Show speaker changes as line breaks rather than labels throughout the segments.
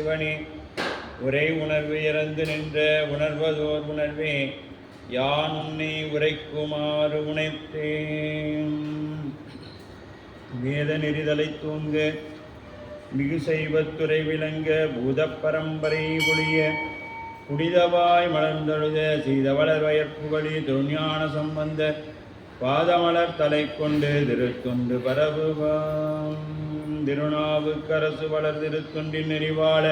சிவனே உரை உணர்வு இறந்து நின்ற உணர்வதோர் உணர்வே யான் உன்னை உரைக்குமாறு உணைத்தேன். வேத நெறிதலை தூங்க மிகு செய்வத்துறை விளங்க பூத பரம்பரை பொழிய குடிதவாய் மலர்ந்தழுத செய்தவளர் வயற்புகழி தொழிஞான சம்பந்த பாதமலர் தலை கொண்டு திருத்தொண்டு பரவுவாம். திருநாவுக்கரசு வளர் திருத்தொண்டின் நெறிவாள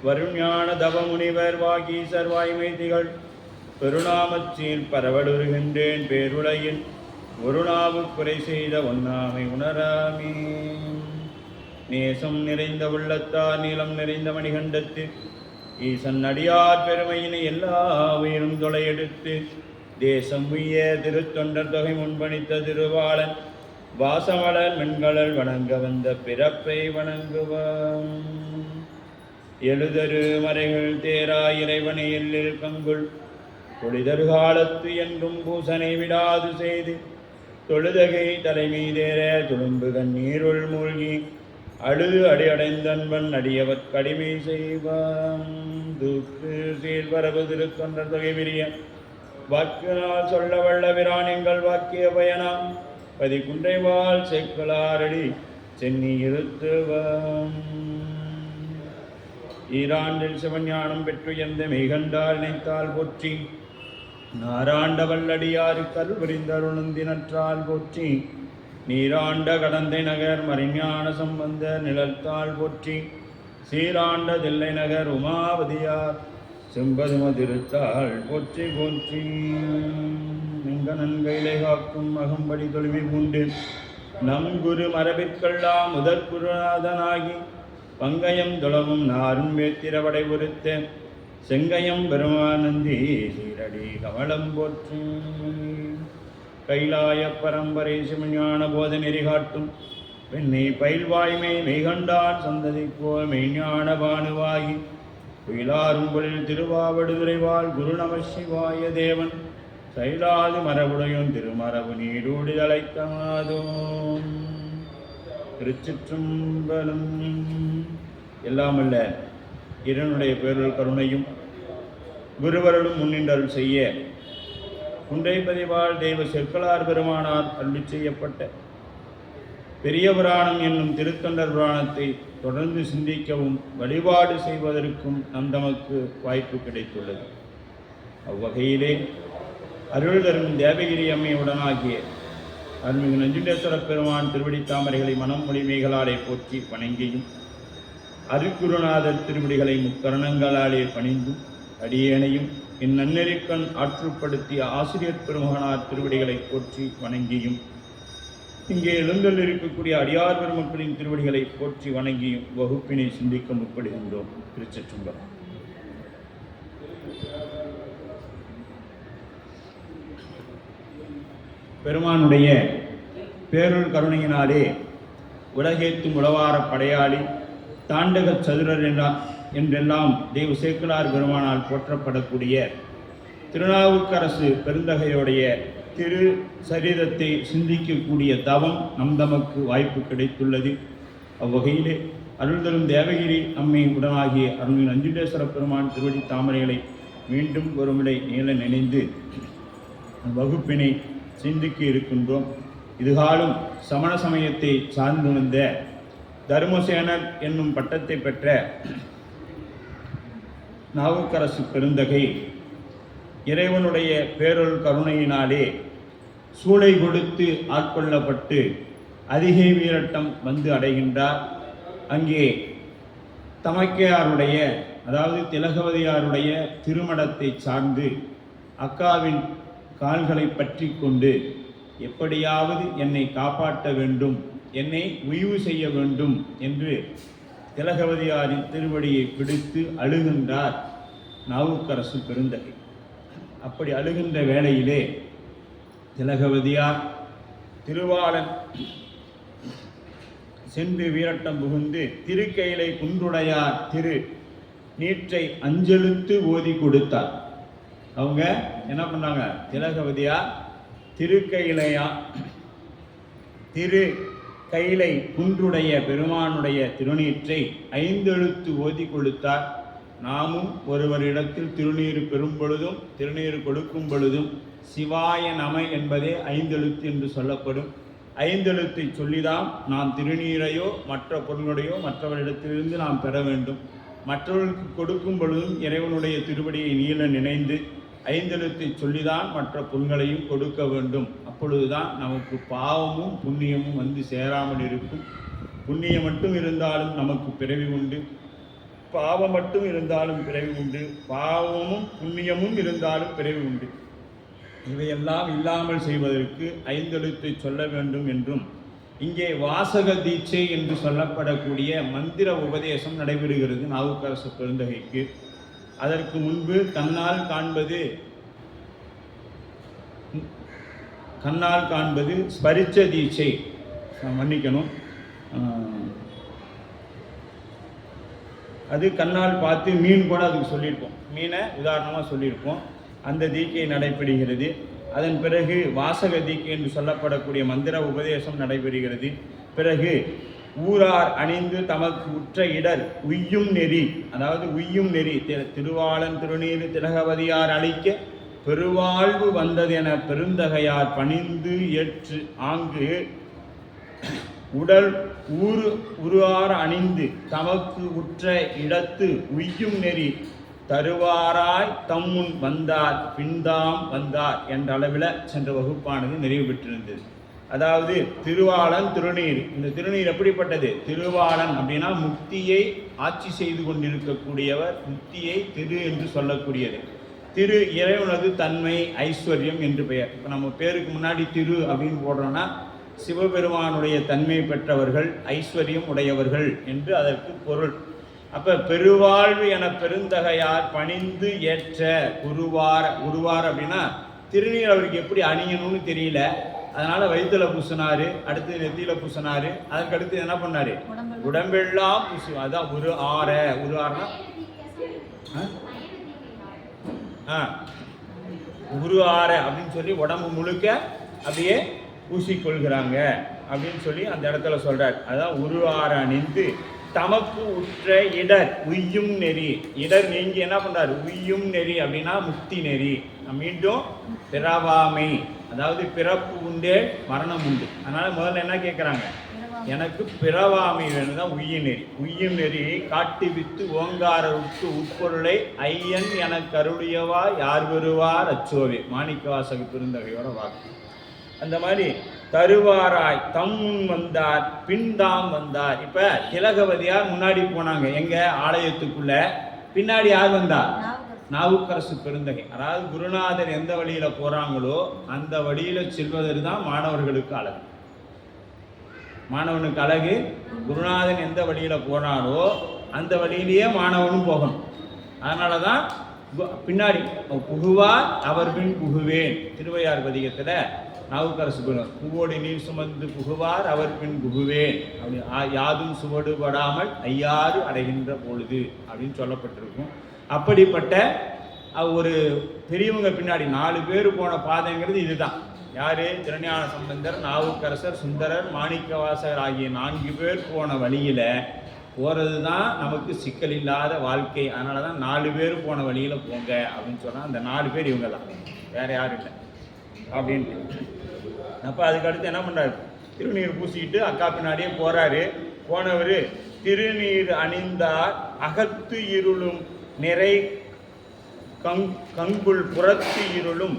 வருஞான தவமுனிவர் வாகீசர் வாய்மை திகழ் பெருநாமச்சீர் பரவடுகின்றேன் பேருளையில் ஒரு நாவு குறை செய்த ஒன்னாமை உணராமே. நேசம் நிறைந்த உள்ளத்தார் நீளம் நிறைந்த மணிகண்டத்து ஈசன் அடியார் பெருமையினை எல்லா உயிரும் தொலையெடுத்து தேசம் உய்ய திருத்தொண்டர் தொகை முன்பணித்த திருவாளன் வாசமலர் மென்களல் வணங்க வந்த பிறப்பை வணங்குவான். எழுதரு மறைகள் தேரா இறைவனை எல்லில் கங்குள் தொழிதரு காலத்து என்றும் பூசனை விடாது செய்து தொழுதகை தலைமீதேற துளும்பு கண்ணீருள் மூழ்கி அழுது அடியடைந்தன்பன் அடியவர் கடிமை செய்வான். தூக்கு சீர்வரவு திருத்தொண்டர் தொகை விரிய வாக்கினால் சொல்ல வல்ல விராணிங்கள் வாக்கிய பயனாம் பதி குன்றைவாள் சேக்கலாரடி சென்னி இருத்துவான். ஈராண்டில் சிவஞானம் பெற்று எந்த மெய்கண்டால் நினைத்தால் போற்றி நாராண்ட வல்லடியாறு கல்வரிந்தருணந்தினற்றால் போற்றி நீராண்ட கடந்தை நகர் மறைஞான சம்பந்த நிழல்தாள் போற்றி சீராண்ட தில்லை நகர் உமாவதியார் செம்பதும திருத்தாள் போற்றி போற்றி. எங்க நன்கையிலை காக்கும் அகம்படி தொழுவி பூண்டு நம் குரு மரபிற்கெல்லாம் முதற் குருநாதனாகி பங்கயம் துளவும் நாரும் வேத்திரவடை பொறுத்த செங்கயம் பெருமானந்தி சீரடி கமலம் போற்றி. கைலாய பரம்பரை சிவஞான போத நெறி காட்டும் வெண்ணை பயில்வாய்மை மெய்கண்டான் சந்ததிக்கோ மெய்ஞான பானுவாகி குயிலாரும்பொழில் திருவாவடுதுறைவாள் குரு நம சிவாய தேவன் சைலாது மரபுடையும் திருமரபு நீடூடி தலைத்தமாதோம். திருச்சிற்றம்பலம். எல்லாமல்ல இறைவனுடைய பேரருள் கருணையும் குருவருளும் முன்னின்றருள் செய்ய குன்றை பதிவாள் தெய்வ செற்கலார் பெருமானார் அருளி செய்யப்பட்ட பெரிய புராணம் என்னும் திருத்தொண்டர் புராணத்தை தொடர்ந்து சிந்திக்கவும் வழிபாடு செய்வதற்கும் நம் தமக்கு வாய்ப்பு கிடைத்துள்ளது. அவ்வகையிலே அருள் தரும் தேவகிரி அம்மையுடனாகிய அருள்மிகு நஞ்சுண்டேஸ்வர பெருமான் திருவடி தாமரைகளை மனம் மொழிமைகளாலே போற்றி வணங்கியும் அருக்குருநாதர் திருவடிகளை முக்கரணங்களாலே பணிந்தும் அடியேனையும் இந்நன்னெறிக்கண் ஆற்றுப்படுத்திய ஆசிரியர் பெருமகனார் திருவடிகளை போற்றி வணங்கியும் இங்கே எழுந்தல் இருக்கக்கூடிய அடியார் பெருமக்களின் திருவடிகளை போற்றி வணங்கியும் வகுப்பினை சிந்திக்க முற்படுகின்றோம். திருச்சிற்றம்பலம். பெருமானுடைய பேருள் கருணையினாலே உலகேத்தும் உளவார படையாளி தாண்டக சதுரர் என்றெல்லாம் தெய்வ சேக்கிழார் பெருமானால் போற்றப்படக்கூடிய திருநாவுக்கரசு பெருந்தகையுடைய திரு சரீரத்தை சிந்திக்கக்கூடிய தவம் நம் தமக்கு வாய்ப்பு கிடைத்துள்ளது. அவ்வகையிலே அருள் தரும் தேவகிரி அம்மை உடனாகிய அருள்மிகு நஞ்சுண்டேஸ்வர பெருமான் திருவடி தாமரைகளை மீண்டும் ஒருமுறை நீள நினைந்து வகுப்பினை சிந்திக்க இருக்கின்றோம். இதுகாலும் சமண சமயத்தை சார்ந்து வந்த தர்மசேனர் என்னும் பட்டத்தை பெற்ற நாவுக்கரசு பெருந்தகை இறைவனுடைய பேரொருள் கருணையினாலே சூளை கொடுத்து ஆட்கொள்ளப்பட்டு அதிகை வீரட்டம் வந்து அடைகின்றார். அங்கே தமக்கையாருடைய அதாவது திலகவதியாருடைய திருமணத்தை சார்ந்து அக்காவின் கால்களை பற்றி கொண்டு எப்படியாவது என்னை காப்பாற்ற வேண்டும், என்னை உய்வு செய்ய வேண்டும் என்று திலகவதியாரின் திருவடியை பிடித்து அழுகின்றார் நாவுக்கரசு பெருந்தகை. அப்படி அழுகின்ற வேளையிலே திலகவதியார் திருவாளன் சென்று வீரட்டம் புகுந்து திருக்கையிலை குன்றுடையார் திரு நீற்றை அஞ்செழுத்து ஓதி கொடுத்தார். அவங்க என்ன பண்ணாங்க? திலகவதியார் திருக்கையிலையா திரு கைலை குன்றுடைய பெருமானுடைய திருநீற்றை 5 எழுத்து ஓதி கொடுத்தார். நாமும் ஒருவரிடத்தில் திருநீர் பெறும் பொழுதும் திருநீர் கொடுக்கும் பொழுதும் சிவாய நம என்பதே 5 எழுத்து என்று சொல்லப்படும். 5 எழுத்தை சொல்லிதான் நாம் திருநீரையோ மற்ற பொருளுடையோ மற்றவரிடத்திலிருந்து நாம் பெற வேண்டும். மற்றவர்களுக்கு கொடுக்கும் பொழுதும் இறைவனுடைய திருவடியை நீள நினைந்து 5 எழுத்தை சொல்லிதான் மற்ற பொருள்களையும் கொடுக்க வேண்டும். அப்பொழுதுதான் நமக்கு பாவமும் புண்ணியமும் வந்து சேராமல் இருக்கும். புண்ணியம் மட்டும் இருந்தாலும் நமக்கு பிறவி உண்டு, பாவம் மட்டும் இருந்தாலும் பிறவி உண்டு, பாவமும் புண்ணியமும் இருந்தாலும் பிறவி உண்டு. இவையெல்லாம் இல்லாமல் செய்வதற்கு 5 எழுத்தை சொல்ல வேண்டும் என்றும் இங்கே வாசக தீட்சை என்று சொல்லப்படக்கூடிய மந்திர உபதேசம் நடைபெறுகிறது நாவுக்கரசு பெருந்தகைக்கு. அதற்கு முன்பு கண்ணால் காண்பது ஸ்பரிச்ச தீட்சை, மன்னிக்கணும், அது கண்ணால் பார்த்து மீன் கூட அதுக்கு சொல்லியிருப்போம், மீனை உதாரணமாக சொல்லியிருப்போம். அந்த தீட்சை நடைபெறுகிறது. அதன் பிறகு வாசக தீட்சை என்று சொல்லப்படக்கூடிய மந்திர உபதேசம் நடைபெறுகிறது. பிறகு ஊரார் அணிந்து தமக்கு உற்ற இடர் உய்யும் நெறி, அதாவது உய்யும் நெறி, திருவாளன் திருநீறு திலகவதியார் அளிக்க பெருவாழ்வு வந்ததென பெருந்தகையார் பணிந்து ஏற்று ஆங்கு உடல் உருவார் அணிந்து தமக்கு உற்ற இடத்து உய்யும் நெறி தருவாராய் தம்முன் வந்தார் பின்தாம் வந்தார் என்ற அளவில் சென்ற வகுப்பானது நிறைவு பெற்றிருந்தது. அதாவது திருவாளன் திருநீர், இந்த திருநீர் எப்படிப்பட்டது? திருவாளன் அப்படின்னா முக்தியை ஆட்சி செய்து கொண்டிருக்கக்கூடியவர், முக்தியை திரு என்று சொல்லக்கூடியது. திரு இறைவனது தன்மை ஐஸ்வர்யம் என்று பெயர். இப்போ நம்ம பேருக்கு முன்னாடி திரு அப்படின்னு போடுறோன்னா சிவபெருமானுடைய தன்மை பெற்றவர்கள், ஐஸ்வர்யம் உடையவர்கள் என்று அதற்கு பொருள். அப்போ பெருவாழ்வு என பெருந்தகையார் பணிந்து ஏற்ற குருவார் அப்படின்னா திருநீர் அவருக்கு எப்படி அணியணும்னு தெரியல, அதனால வயிற்றுல பூசினாரு, அடுத்து நெத்தியில பூசினாரு, அதுக்கு அடுத்து என்ன பண்ணாரு? உடம்பெல்லாம் பூசு. அதான் ஒரு ஆறுனா குரு ஆற அப்படின்னு சொல்லி உடம்பு முழுக்க அப்படியே பூசிக்கொள்கிறாங்க அப்படின்னு சொல்லி அந்த இடத்துல சொல்றார். அதான் உரு ஆற அணிந்து தமக்கு உற்ற இடர் உய்யும் நெறி. இடர் நீங்கி என்ன பண்றாரு? உய்யும் நெறி அப்படின்னா முக்தி நெறி. மீண்டும் பிறவாமை, அதாவது பிறப்பு உண்டே மரணம் உண்டு. அதனால முதல்ல என்ன கேட்குறாங்க? எனக்கு பிறவாமை வேணும் தான் உய்யும் நெறி. உய்யும் நெறியை காட்டி வித்து ஓங்கார விட்டு உட்பொருளை ஐயன் என கருளியவா யார் வருவார் அச்சோவே, மாணிக்கவாசக பெருந்தகையோட வாக்கு. அந்த மாதிரி தருவாராய் தம் முன் வந்தார் பின்தாம் வந்தார். இப்ப திலகவதியார் முன்னாடி போனாங்க எங்க ஆலயத்துக்குள்ள, பின்னாடி யார் வந்தார்? நாவுக்கரசு பெருந்தகை. அதாவது குருநாதர் எந்த வழியில போறாங்களோ அந்த வழியில செல்வதற்கு தான் மாணவர்களுக்கு அழகு. மாணவனுக்கு அழகு குருநாதன் எந்த வழியில போனாரோ அந்த வழியிலேயே மாணவனும் போகணும். அதனாலதான் பின்னாடி புகுவார் அவர் பின் புகுவேன் திருவையார் பதிகத்துல நாவுக்கரசு புகோடி நீர் சுமந்து புகுவார் அவர் பின் புகுவேன் அப்படி யாதும் சுவடுபடாமல் ஐயாறு அடைகின்ற பொழுது அப்படின்னு சொல்லப்பட்டிருக்கும். அப்படிப்பட்ட ஒரு பெரியவங்க பின்னாடி 4 பேர் போன பாதைங்கிறது இதுதான். யாரு? திருஞான சம்பந்தர், நாவுக்கரசர், சுந்தரர், மாணிக்கவாசகர் ஆகிய 4 பேர் போன வழியில போறது தான் நமக்கு சிக்கல் இல்லாத வாழ்க்கை. அதனால தான் 4 பேர் போன வழியில போங்க அப்படின்னு சொன்னா அந்த 4 பேர் இவங்க தான், வேற யாரும் இல்லை அப்படின்ட்டு. அப்போ அதுக்கடுத்து என்ன பண்ணுறாரு? திருநீர் பூசிக்கிட்டு அக்கா பின்னாடியே போகிறாரு. போனவர் திருநீர் அணிந்தார் அகத்து இருளும் நிறை கங்குள் புறத்து இருளும்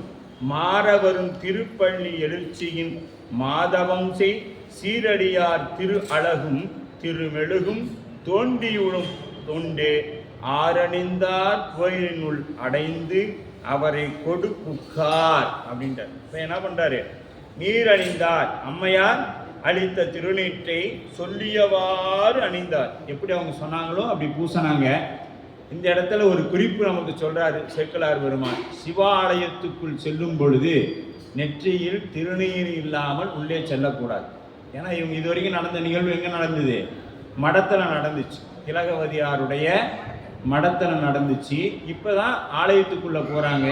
மாறவரும் திருப்பள்ளி எழுச்சியின் மாதவம் செய் சீரடியார் திரு அழகும் திருமெழுகும் தோண்டியுளும் தொண்டே ஆரணிந்தார் கோயிலினுள் அடைந்து அவரை கொடு புக்கார் அப்படின்றார். இப்போ என்ன பண்ணுறாரு? நீர் அணிந்தார், அம்மையார் அளித்த திருநீற்றை சொல்லியவாறு அணிந்தார். எப்படி அவங்க சொன்னாங்களோ அப்படி பூசினாங்க. இந்த இடத்துல ஒரு குறிப்பு நமக்கு சொல்றாரு சேக்கிழார் பெருமான். சிவாலயத்துக்குள் செல்லும் பொழுது நெற்றியில் திருநீர் இல்லாமல் உள்ளே செல்லக்கூடாது. ஏன்னா இவங்க இது வரைக்கும் நடந்த நிகழ்வு எங்க நடந்தது? மடத்துல நடந்துச்சு. திலகவதியாருடைய மடத்துல நடந்துச்சு. இப்பதான் ஆலயத்துக்குள்ள போறாங்க.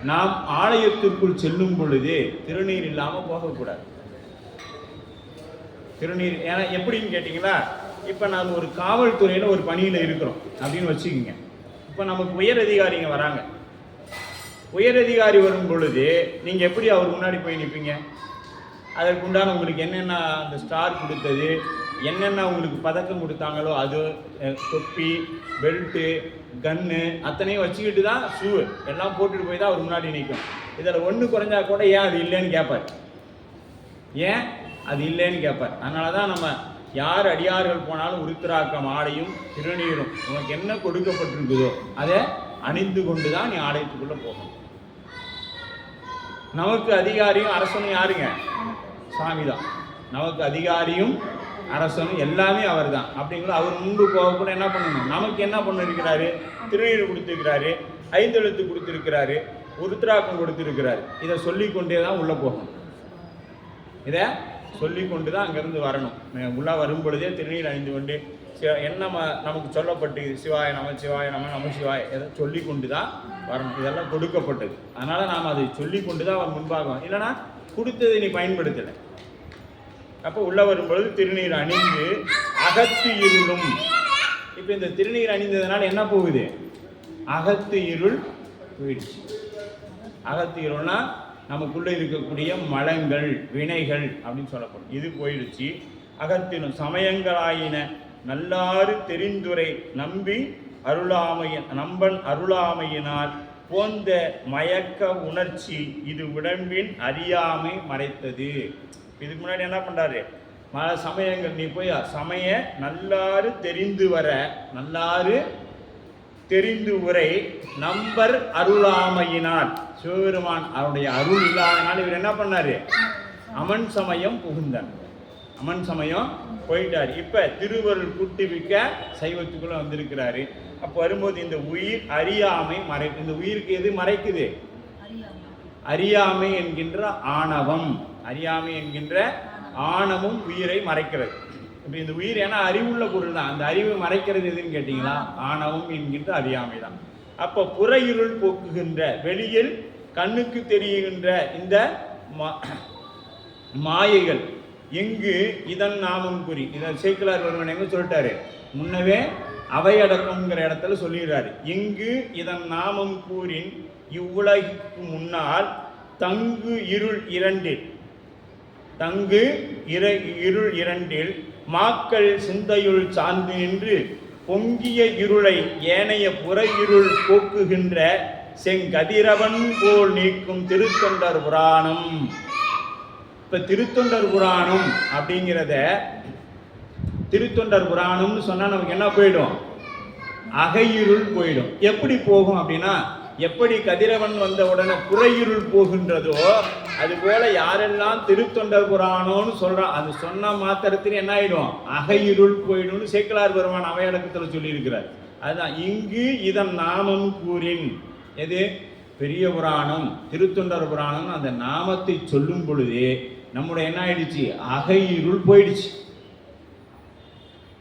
நாம் ஆலயத்திற்குள் செல்லும் பொழுது திருநீர் இல்லாமல் போகக்கூடாது. திருநீர். ஏன்னா எப்படின்னு கேட்டிங்களா, இப்போ நாம் ஒரு காவல்துறையில் ஒரு பணியில் இருக்கிறோம் அப்படின்னு வச்சுக்கோங்க. இப்போ நமக்கு உயர் அதிகாரிங்க வராங்க. உயர் அதிகாரி வரும் பொழுது நீங்கள் எப்படி அவர் முன்னாடி போய் நிற்பீங்க? அதற்குண்டான உங்களுக்கு என்னென்ன அந்த ஸ்டார் கொடுத்தது, என்னென்ன உங்களுக்கு பதக்கம் கொடுத்தாங்களோ அது, தொப்பி, பெல்ட்டு, கன்னு அத்தனையும் வச்சுக்கிட்டு தான், ஷூ எல்லாம் போட்டுட்டு போய் தான் அவர் முன்னாடி நிற்கும். இதில் ஒன்று குறைஞ்சா கூட ஏன் அது இல்லைன்னு கேட்பார். ஏன் அது இல்லைன்னு கேட்பார். அதனால தான் நம்ம யார் அடியார்கள் போனாலும் உருத்திராக்கம் ஆடையும் திருநீரும் உனக்கு என்ன கொடுக்கப்பட்டிருக்குதோ அதை அணிந்து கொண்டு தான் நீ ஆலயத்துக்குள்ளே போகணும். நமக்கு அதிகாரியும் அரசனும் யாருங்க? சாமி தான். நமக்கு அதிகாரியும் அரசனும் எல்லாமே அவர் தான். அப்படிங்கிற அவர் முன்பு போக கூட என்ன பண்ணணும்? நமக்கு என்ன பண்ணிருக்கிறாரு? திருநீர் கொடுத்துருக்கிறாரு, ஐந்தெழுத்து கொடுத்துருக்கிறாரு, உருத்திராக்கம் கொடுத்துருக்கிறாரு. இதை சொல்லிக்கொண்டே தான் உள்ளே போகணும். இதை சொல்லிக்கொண்டு தான் அங்கேருந்து வரணும். உள்ளே வரும் பொழுதே திருநீர் அணிந்து கொண்டு என்ன நமக்கு சொல்லப்பட்டு சிவாய நம சிவாய நம சிவாய எதை சொல்லிக்கொண்டு தான் வரணும். இதெல்லாம் கொடுக்கப்பட்டது. அதனால் நாம் அதை சொல்லிக்கொண்டு தான் அவர் முன்பாகும். இல்லைனா கொடுத்ததை நீ பயன்படுத்தலை. அப்போ உள்ளே வரும்பொழுது திருநீர் அணிந்து அகத்து இருளும். இப்போ இந்த திருநீர் அணிந்ததுனால என்ன போகுது? அகத்து இருள் போயிடுச்சு. அகத்து இருள்னா நமக்குள்ளே இருக்கக்கூடிய மலங்கள், வினைகள் அப்படின்னு சொல்லப்படும். இது போயிடுச்சு. அகத்திலும் சமயங்களாயின நல்லாறு தெரிந்துரை நம்பி நம்பன் அருளாமையினால் போந்த மயக்க உணர்ச்சி இது உடம்பின் அறியாமை மறைத்தது. இதுக்கு முன்னாடி என்ன பண்றாரு? சமயங்கள் நீ போய் சமய நல்லாறு தெரிந்து வர, நல்லாறு தெரிந்து உரை நம்பர் அருளாமையினால், சிவபெருமான் அவருடைய அருள் இல்லாதனால இவர் என்ன பண்ணாரு? அமன் சமயம் புகுந்தார். அமன் சமயம் போயிட்டார். இப்ப திருவருள் கூட்டுவிக்க சைவத்துக்குள்ள வந்திருக்கிறாரு. அப்போ வரும்போது இந்த உயிர் அறியாமை இந்த உயிருக்கு எது மறைக்குது? அறியாமை என்கின்ற ஆணவம். அறியாமை என்கின்ற ஆணவம் உயிரை மறைக்கிறது. இப்போ இந்த உயிர் ஏன்னா அறிவுள்ள பொருள் தான். அந்த அறிவை மறைக்கிறது எதுன்னு கேட்டீங்களா? ஆணவம் என்கின்ற அறியாமை தான். அப்போ புற இருள் போக்குகின்ற, வெளியில் கண்ணுக்கு தெரிகின்ற இந்த மாயைகள் எங்கு இதன் நாமம் கூறி, இதை சேக்கிழார் ஒருவன் எங்க சொல்லிட்டாரு? முன்னவே அவையடக்கம்ங்கிற இடத்துல சொல்லிடுறாரு. எங்கு இதன் நாமம் கூறின் இவ்வுலகிற்கு முன்னால் தங்கு இருள் இரண்டில், தங்கு இருள் இரண்டில் மாக்கள் சிந்தையுள் சார்ந்து நின்று பொங்கிய இருளை ஏனைய புற இருள் போக்குகின்ற செங்கதிரவன் போல் நீக்கும் திருத்தொண்டர் புராணம். இப்ப திருத்தொண்டர் புராணம் அப்படிங்கிறத, திருத்தொண்டர் புராணம்னு சொன்னா நமக்கு என்ன போயிடும்? அகையிருள் போயிடும். எப்படி போகும் அப்படின்னா, எப்படி கதிரவன் வந்த உடனே புறையிருள் போகின்றதோ அதுபோல யாரெல்லாம் திருத்தொண்டர் புராணம்னு சொல்றான், அது சொன்ன மாத்திரத்தில் என்ன ஆயிடும்? அகையிருள் போயிடும்னு சேக்கிழார் பெருமான் அவையடக்கத்தில் சொல்லி இருக்கிறார். அதுதான் இங்கு இதன் நாமம் கூறின். எது? பெரிய புராணம், திருத்தொண்டர் புராணம். அந்த நாமத்தை சொல்லும் பொழுது நம்முடைய என்ன ஆயிடுச்சு? அகையிருள் போயிடுச்சு.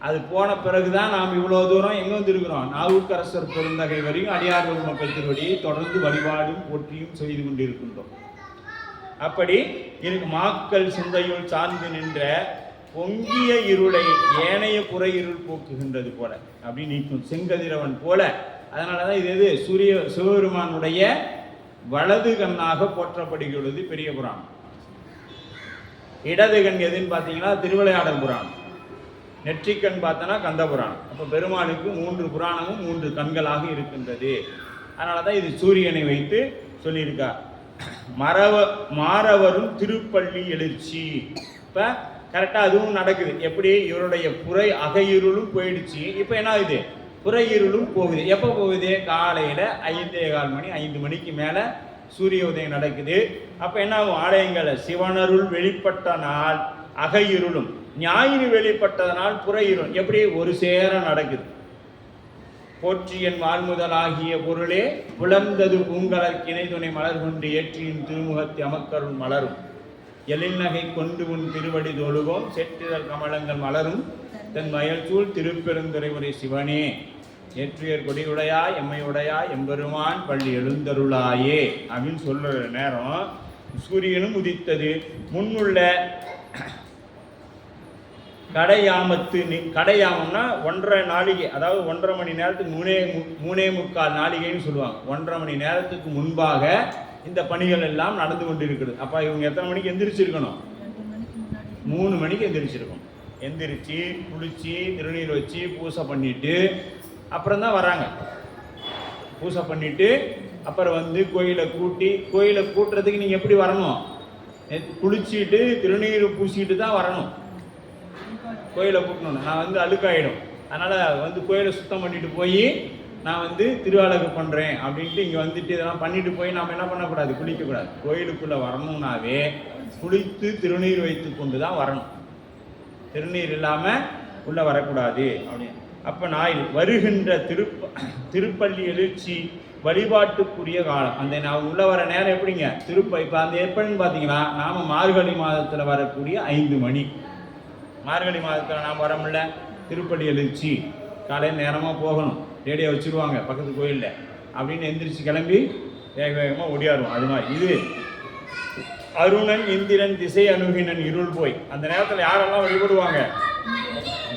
அது போன பிறகுதான் நாம் இவ்வளவு தூரம் எங்க வந்திருக்கிறோம்? நாவுக்கரசர் பெருந்தகை வரையும் அடியார்கள் மக்கள் திருவடியை தொடர்ந்து வழிபாடும் போற்றியும் செய்து கொண்டிருக்கின்றோம். அப்படி இருக்கு மாக்கள் சிந்தையுள் சார்ந்து நின்ற பொங்கிய இருளை ஏனைய புற இருள் போக்குகின்றது போல அப்படி நீக்கும் செங்கதிரவன் போல. அதனாலதான் இது எது? சிவபெருமானுடைய வலது கண்ணாக போற்றப்படுகிறது பெரிய புராணம். இடது கண் எதுன்னு பார்த்தீங்கன்னா திருவிளையாடல் புராணம். நெற்றிக்கண் பார்த்தனா கந்த புராணம். அப்போ பெருமானுக்கு 3 புராணமும் 3 கண்களாக இருக்கின்றது. அதனால தான் இது சூரியனை வைத்து சொல்லியிருக்கார். மாறவரும் திருப்பள்ளி எழுச்சி. இப்போ கரெக்டாக அதுவும் நடக்குது. எப்படி? இவருடைய புறை அகையிருளும் போயிடுச்சு. இப்போ என்ன ஆகுது? புறையிருளும் போகுது. எப்போ போகுது? காலையில் 5:15 மணி, 5 மணிக்கு மேலே சூரிய உதயம் நடக்குது. அப்போ என்ன ஆகும்? ஆலயங்களை சிவனருள் வெளிப்பட்ட நாள் அகையிருளும், ஞாயிறு வெளிப்பட்டதனால் புறையிருளும் எப்படி ஒரு சேர நடக்குது. போற்றியன் வாழ்முதலாகிய பொருளே புலர்ந்தது பூங்கலர் கிணை துணை மலர் கொண்டு ஏற்றியின் திருமுகத்தை அமக்கருள் மலரும் எழில்நகை கொண்டு உன் திருவடி தொழுவோம் செற்றிதழ் கமலங்கள் மலரும் தன் வயல்சூழ் திருப்பெருந்துறை உரை சிவனே ஏற்றியர் கொடியுடையா எம்மையுடையா எம்பெருமான் பள்ளி எழுந்தருளாயே அப்படின்னு சொல்ற நேரம் சூரியனும் உதித்தது. முன்னுள்ள கடையாமம்னா 1.5 நாளிகை, அதாவது 1.5 மணி நேரத்துக்கு 3.75 நாளிகைன்னு சொல்லுவாங்க. 1.5 மணி நேரத்துக்கு முன்பாக இந்த பணிகள் எல்லாம் நடந்து கொண்டு இருக்குது. அப்போ இவங்க எத்தனை மணிக்கு எந்திரிச்சிருக்கணும்? 3 மணிக்கு எந்திரிச்சிருக்கணும். எந்திரிச்சு குளிச்சு திருநீர் வச்சு பூசை பண்ணிட்டு அப்புறம் தான் வராங்க. பூசை பண்ணிட்டு அப்புறம் வந்து கோயிலை கூட்டுறதுக்கு நீங்கள் எப்படி வரணும்? குளிச்சுட்டு திருநீர் பூசிட்டு தான் வரணும். கோயிலை கூட்டணும். நான் வந்து அழுக்காயிடும், அதனால் வந்து கோயிலை சுத்தம் பண்ணிட்டு போய் நான் வந்து திருவாளகு பண்ணுறேன் அப்படின்ட்டு இங்கே வந்துட்டு இதெல்லாம் பண்ணிட்டு போய் நாம் என்ன பண்ணக்கூடாது? குளிக்கக்கூடாது. கோயிலுக்குள்ளே வரணும்னாவே குளித்து திருநீர் வைத்து கொண்டு தான் வரணும். திருநீர் இல்லாமல் உள்ளே வரக்கூடாது அப்படின்னு. அப்போ நான் வருகின்ற திருப்பள்ளி எழுச்சி வழிபாட்டுக்குரிய காலம். அந்த நான் உள்ள வர நேரம் எப்படிங்க? இப்போ அந்த எப்படின்னு பார்த்தீங்கன்னா, நாம் மார்கழி மாதத்தில் வரக்கூடிய 5 மணி. மார்கழி மாதத்தில் நாம் வர முடியல, திருப்பள்ளி எழுச்சி காலையில் நேரமாக போகணும், ரேடியோ வச்சுருவாங்க பக்கத்து கோயிலில் அப்படின்னு எந்திரிச்சு கிளம்பி வேக வேகமாக ஓடியாருவோம். அது மாதிரி இது அருணன் இந்திரன் திசை அணுகினன் இருள் போய். அந்த நேரத்தில் யாரெல்லாம் வழிபடுவாங்க?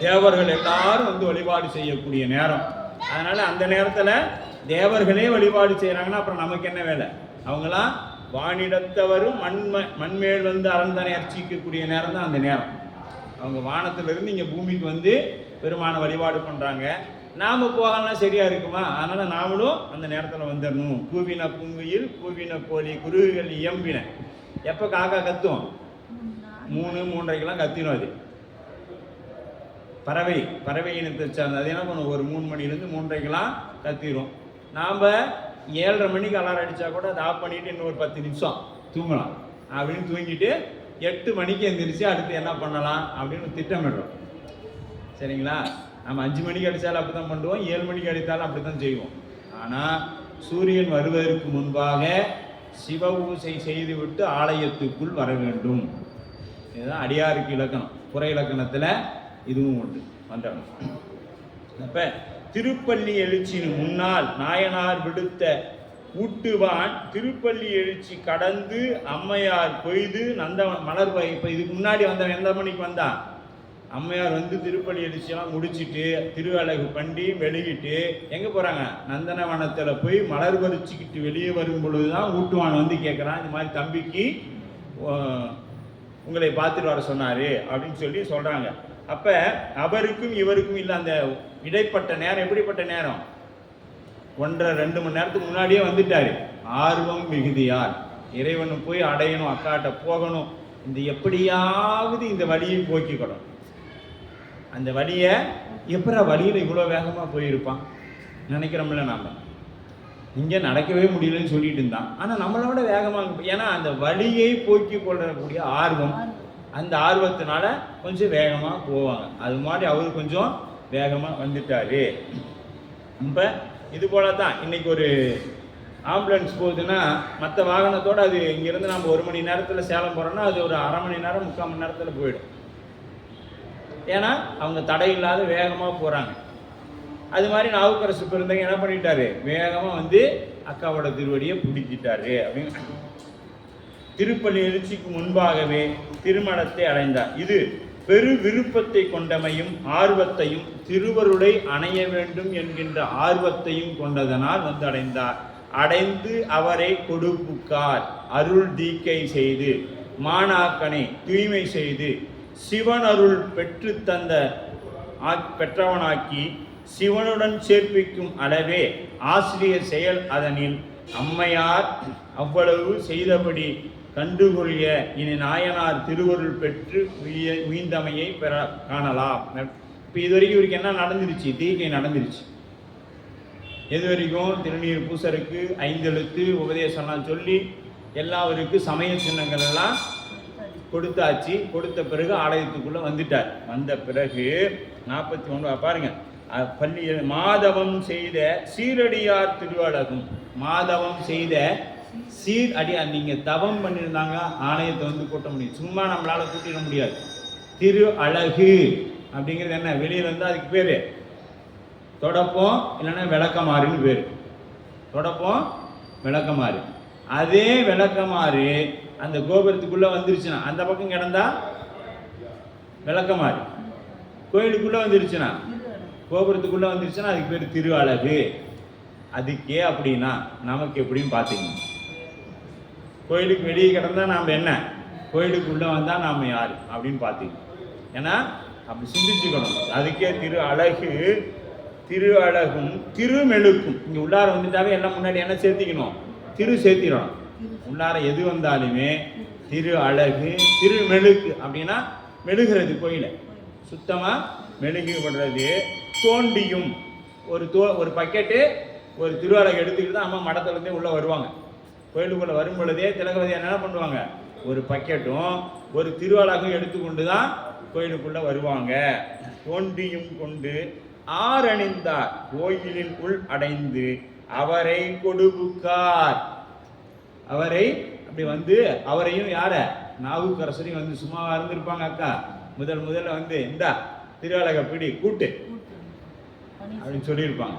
தேவர்கள் எல்லாரும் வந்து வழிபாடு செய்யக்கூடிய நேரம். அதனால் அந்த நேரத்தில் தேவர்களே வழிபாடு செய்கிறாங்கன்னா அப்புறம் நமக்கு என்ன வேலை? அவங்களாம் வானிடத்தவரும் மண்மேல் வந்து அரண்தனை அர்ச்சிக்கக்கூடிய நேரம் தான் அந்த நேரம். அவங்க வானத்திலிருந்து இங்கே பூமிக்கு வந்து பெருமான வழிபாடு பண்ணுறாங்க. நாம் போகலாம் சரியாக இருக்குமா? அதனால் நாமளும் அந்த நேரத்தில் வந்துடணும். கூவின பூங்குயில் கூவின கோழி குருவிகள் இயம்பின. எப்போ காக்கா கத்தும்? 3:30க்கெல்லாம் கத்திடும். அது பறவை இனத்தை சார்ந்து. அது என்ன பண்ணும்? ஒரு 3 மணிலேருந்து 3:30க்கெல்லாம் கத்திடும். நாம் 7:30 மணிக்கு அலாரம் அடித்தா கூட அதை ஆஃப் பண்ணிவிட்டு இன்னும் ஒரு 10 நிமிஷம் தூங்கலாம் அப்படின்னு தூங்கிட்டு 8 மணிக்கு எந்திரிச்சு அடுத்து என்ன பண்ணலாம் அப்படின்னு திட்டமிடுறோம். சரிங்களா? நம்ம 5 மணிக்கு அடித்தாலும் அப்படி தான் பண்ணுவோம், 7 மணிக்கு அடித்தாலும் அப்படி தான் செய்வோம். ஆனால் சூரியன் வருவதற்கு முன்பாக சிவ பூசை செய்துவிட்டு ஆலயத்துக்குள் வர வேண்டும். இதுதான் அடியாருக்கு இலக்கணம். புற இலக்கணத்தில் இதுவும் உண்டு. வந்துடணும். அப்போ திருப்பள்ளி எழுச்சியின் முன்னால் நாயனார் விடுத்த ஊட்டுவான் திருப்பள்ளி எழுச்சி கடந்து அம்மையார் கொய்து நந்தவன் மலர்வை. இப்போ இதுக்கு முன்னாடி வந்தவன் எந்த மணிக்கு வந்தான்? அம்மையார் வந்து திருப்பள்ளி எழுச்சியெல்லாம் முடிச்சுட்டு திருவழகு பண்ணி வெளியிட்டு எங்கே போகிறாங்க? நந்தனவனத்தில் போய் மலர் பறிச்சுக்கிட்டு வெளியே வரும் பொழுது தான் ஊட்டுவான் வந்து கேட்குறான், இந்த மாதிரி தம்பிக்கு உங்களை பார்த்துட்டு வர சொன்னார் அப்படின்னு சொல்லி சொல்கிறாங்க. அப்போ அவருக்கும் இவருக்கும் இல்லை அந்த இடைப்பட்ட நேரம் எப்படிப்பட்ட நேரம்? 1.5-2 மணி நேரத்துக்கு முன்னாடியே வந்துட்டார். ஆர்வம் மிகுதியார் இறைவனு போய் அடையணும், அக்காட்ட போகணும், இந்த எப்படியாவது இந்த வழியை போக்கிக்கணும். அந்த வழியை எப்படா வழியில் இவ்வளோ வேகமாக போயிருப்பான் நினைக்கிறோம்ல. நாம் இங்கே நடக்கவே முடியலன்னு சொல்லிட்டு இருந்தான், ஆனால் நம்மளோட வேகமாக. ஏன்னா அந்த வழியை போக்கி கொள்ளக்கூடிய ஆர்வம், அந்த ஆர்வத்தினால கொஞ்சம் வேகமாக போவாங்க. அது மாதிரி அவர் கொஞ்சம் வேகமாக வந்துட்டார். இப்போ இது போல தான் இன்றைக்கி ஒரு ஆம்புலன்ஸ் போகுதுன்னா மற்ற வாகனத்தோடு அது இங்கேருந்து நம்ம 1 மணி நேரத்தில் சேலம் போகிறோன்னா அது ஒரு 1/2 மணி நேரம் 3/4 மணி நேரத்தில் போயிடும். ஏன்னா அவங்க தடையில்லாத வேகமாக போகிறாங்க. அது மாதிரி நாவுக்கரசு பிறந்தவங்க என்ன பண்ணிட்டாரு? வேகமாக வந்து அக்காவோட திருவடியை பிடிச்சிட்டாரு அப்படின்னு. திருப்பள்ளி எழுச்சிக்கு முன்பாகவே திருமணத்தை அடைந்தார். இது பெரு விருப்பத்தை கொண்டமையும் ஆர்வத்தையும் திருவருளை அணைய வேண்டும் என்கின்ற ஆர்வத்தையும் கொண்டதனால் வந்து அடைந்தார். அடைந்து அவரை கொடுப்புக்கார் அருள் தீக்கை செய்து மாணாக்கனை தூய்மை செய்து சிவன் அருள் பெற்று தந்த பெற்றவனாக்கி சிவனுடன் சேர்ப்பிக்கும் அளவே ஆசிரியர் செயல். அதனில் அம்மையார் அவ்வளவு செய்தபடி கண்டுகொள்க இனி நாயனார் திருவருள் பெற்று உயிர்ந்தமையை பெற காணலாம். இப்போ இது வரைக்கும் இவருக்கு என்ன நடந்துருச்சு? தீக்கை நடந்துருச்சு. எது வரைக்கும்? திருநீர் பூசருக்கு 5 எழுத்து உபதேசம்லாம் சொல்லி எல்லாவருக்கு சமய சின்னங்கள் எல்லாம் கொடுத்தாச்சு. கொடுத்த பிறகு ஆலயத்துக்குள்ளே வந்துட்டார். வந்த பிறகு 41 பாருங்க, பள்ளி மாதவம் செய்த சீரடியார் திருவழகும். மாதவம் செய்த அடியார். நீங்கள் தவம் பண்ணியிருந்தாங்க ஆலயத்தை வந்து கூட்ட முடியும், சும்மா நம்மளால் கூட்டிட முடியாது. திரு அழகு அப்படிங்கிறது என்ன? வெளியில் இருந்தால் அதுக்கு பேர் தொடப்பம், இல்லைன்னா விளக்கமாறுன்னு பேர். தொடப்பம் விளக்கமாறு. அதே விளக்கமாறு அந்த கோபுரத்துக்குள்ளே வந்துருச்சுன்னா அந்த பக்கம் கிடந்தா விளக்கமாறு, கோயிலுக்குள்ளே வந்துருச்சுன்னா, கோபுரத்துக்குள்ளே வந்துருச்சுன்னா அதுக்கு பேர் திரு அழகு. அதுக்கே அப்படின்னா நமக்கு எப்படின்னு பார்த்துக்கணும். கோயிலுக்கு வெளியே கிடந்தா நாம் என்ன, கோயிலுக்குள்ளே வந்தால் நாம் யார் அப்படின்னு பார்த்துக்கணும். ஏன்னா அப்படி சிந்திச்சுக்கணும். அதுக்கே திரு அழகு, திரு அழகும் திருமெழுக்கும். இங்கே உள்ளார வந்துட்டாவே எல்லாம் முன்னாடி என்ன சேர்த்திக்கணும், திரு சேர்த்திடணும். உள்ளார எது வந்தாலுமே திரு அழகு திருமெழுக்கு அப்படின்னா மெழுகிறது, கோயிலை சுத்தமாக மெழுகுபடுறது. தோண்டியும் ஒரு பக்கெட்டு ஒரு திரு அழகு எடுத்துக்கிட்டு தான் அம்மா மடத்துலேருந்தே உள்ளே வருவாங்க. கோயிலுக்குள்ளே வரும் பொழுதே திலகவதியார் என்ன பண்ணுவாங்க, ஒரு பக்கெட்டும் ஒரு திரு அழகும் எடுத்துக்கொண்டு தான் கோயிலுக்குள்ளே வருவாங்க. தோண்டியும் கொண்டு ஆரணிந்தார் கோயிலின் உள் அடைந்து அவரை கொடுபுக்கார். அவரை அப்படி வந்து அவரையும் யார, நாவுக்கரசரையும் வந்து சும்மாவா இருந்திருப்பாங்க அக்கா. முதல்ல வந்து இந்தா திரு அழகை பிடி கூட்டு அப்படின்னு சொல்லியிருப்பாங்க.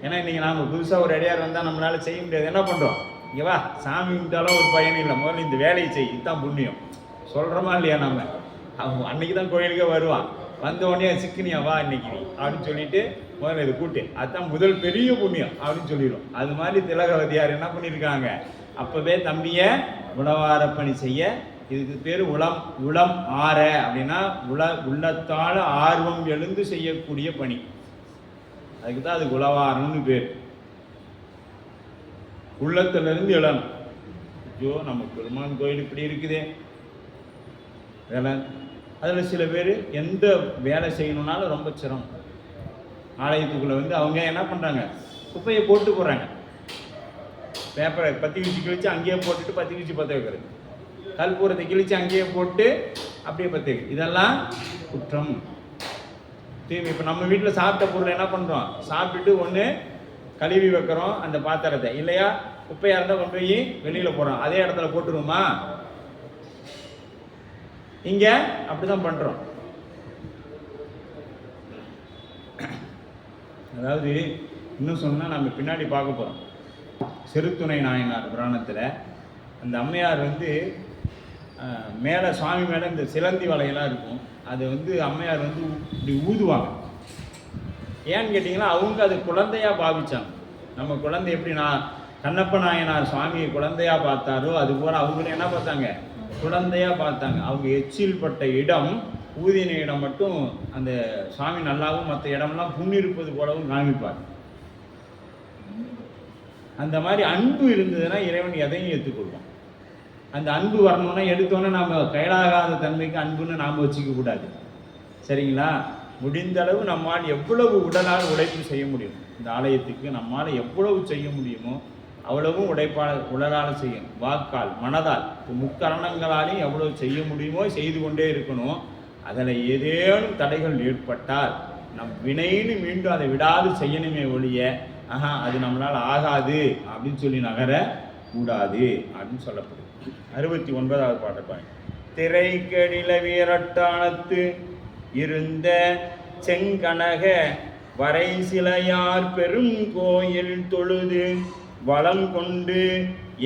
ஏன்னா இன்னைக்கு நாம் புதுசாக ஒரு அடியார் வந்தால் நம்மளால செய்ய முடியாது. என்ன பண்ணுறோம், இங்கே வா சாமி கும்பிட்டாலும் ஒரு பயனும் இல்லை, முதல்ல இந்த வேலையை செய், இதுதான் புண்ணியம் சொல்கிறோமா இல்லையா? நம்ம அவன் அன்னைக்கு தான் கோயிலுக்கே வருவான். வந்த உடனே சிக்கினியா வா இன்னைக்கு அப்படின்னு சொல்லிட்டு முதல்ல இது கூட்டு, அதுதான் முதல் பெரிய புண்ணியம் அப்படின்னு சொல்லிடும். அது மாதிரி திலகவதியார் என்ன பண்ணியிருக்காங்க, அப்போவே தம்பியை உளவாரப்பணி செய்ய. இதுக்கு பேர் உளம் ஆற அப்படின்னா உள்ளத்தால் ஆர்வம் எழுந்து செய்யக்கூடிய பணி. அதுக்கு தான் அதுக்கு உளவாரம்னு பேர். உள்ளத்திலிருந்து எழணும். ஐயோ நம்ம பெருமான் கோயில் இப்படி இருக்குதே வேலை. அதில் சில பேர் எந்த வேலை செய்யணுன்னாலும் ரொம்ப சிரமம். ஆலயத்துக்குள்ளே வந்து அவங்க என்ன பண்ணுறாங்க, குப்பையை போட்டு போகிறாங்க. பேப்பரை பற்றி வீச்சு கிழிச்சு அங்கேயே போட்டுட்டு பற்றி வீச்சு பற்ற வைக்கிறது, கல்பூரத்தை கிழிச்சு அங்கேயே போட்டு அப்படியே பற்ற வைக்கிறது. இதெல்லாம் குற்றம், தீமை. இப்போ நம்ம வீட்டில் சாப்பிட்ட பொருளை என்ன பண்ணுறோம், சாப்பிட்டுட்டு ஒன்று கழுவி வைக்கிறோம் அந்த பாத்திரத்தை, இல்லையா குப்பையாக இருந்தால் கொண்டு போய் வெளியில் போகிறோம், அதே இடத்துல போட்டுருவோமா? இங்கே அப்படி தான் பண்ணுறோம். அதாவது இன்னும் சொன்னால் நம்ம பின்னாடி பார்க்க போகிறோம். செருத்துணை நாயனார் புராணத்தில் அந்த அம்மையார் வந்து மேலே சுவாமி மேலே இந்த சிலந்தி வலையெல்லாம் இருக்கும். அது வந்து அம்மையார் வந்து இப்படி ஊதுவாங்க. ஏன்னு கேட்டிங்கன்னா அவங்க அது குழந்தையாக பாவிச்சாங்க. நம்ம குழந்தை எப்படி கண்ணப்ப நாயனார் சுவாமியை குழந்தையாக பார்த்தாரோ அதுபோல் அவங்களும் என்ன பார்த்தாங்க, குழந்தையாக பார்த்தாங்க. அவங்க எச்சில் பட்ட இடம், ஊதின இடம் மட்டும் அந்த சுவாமி நல்லாவும் மற்ற இடம்லாம் புண்ணிருப்பது போலவும் காமிப்பார். அந்த மாதிரி அன்பு இருந்ததுன்னா இறைவன் எதையும் ஏற்றுக்கொள்வான். அந்த அன்பு வரணும்னா எடுத்தோன்னே நாம் கைலாகாத தன்மைக்கு அன்புன்னு நாம் வச்சுக்க கூடாது. சரிங்களா? முடிந்த அளவு நம்மால் எவ்வளவு உடலால் உழைப்பு செய்ய முடியும், இந்த ஆலயத்துக்கு நம்மால் எவ்வளவு செய்ய முடியுமோ அவ்வளவும் உடலால் செய்யணும். வாக்கால் மனதால் முக்கரணங்களாலையும் எவ்வளவு செய்ய முடியுமோ செய்து கொண்டே இருக்கணும். அதில் ஏதேனும் தடைகள் ஏற்பட்டால் நம் வினைன்னு மீண்டும் அதை விடாது செய்யணுமே ஒழிய அது நம்மளால் ஆகாது அப்படின்னு சொல்லி நகர கூடாது அப்படின்னு சொல்லப்படுது. 69வது பாட்டு. திரை கெடில வீரட்டானத்து இருந்த செங்கனக வரை சிலையார் பெரும் கோயில் தொழுது வளம் கொண்டு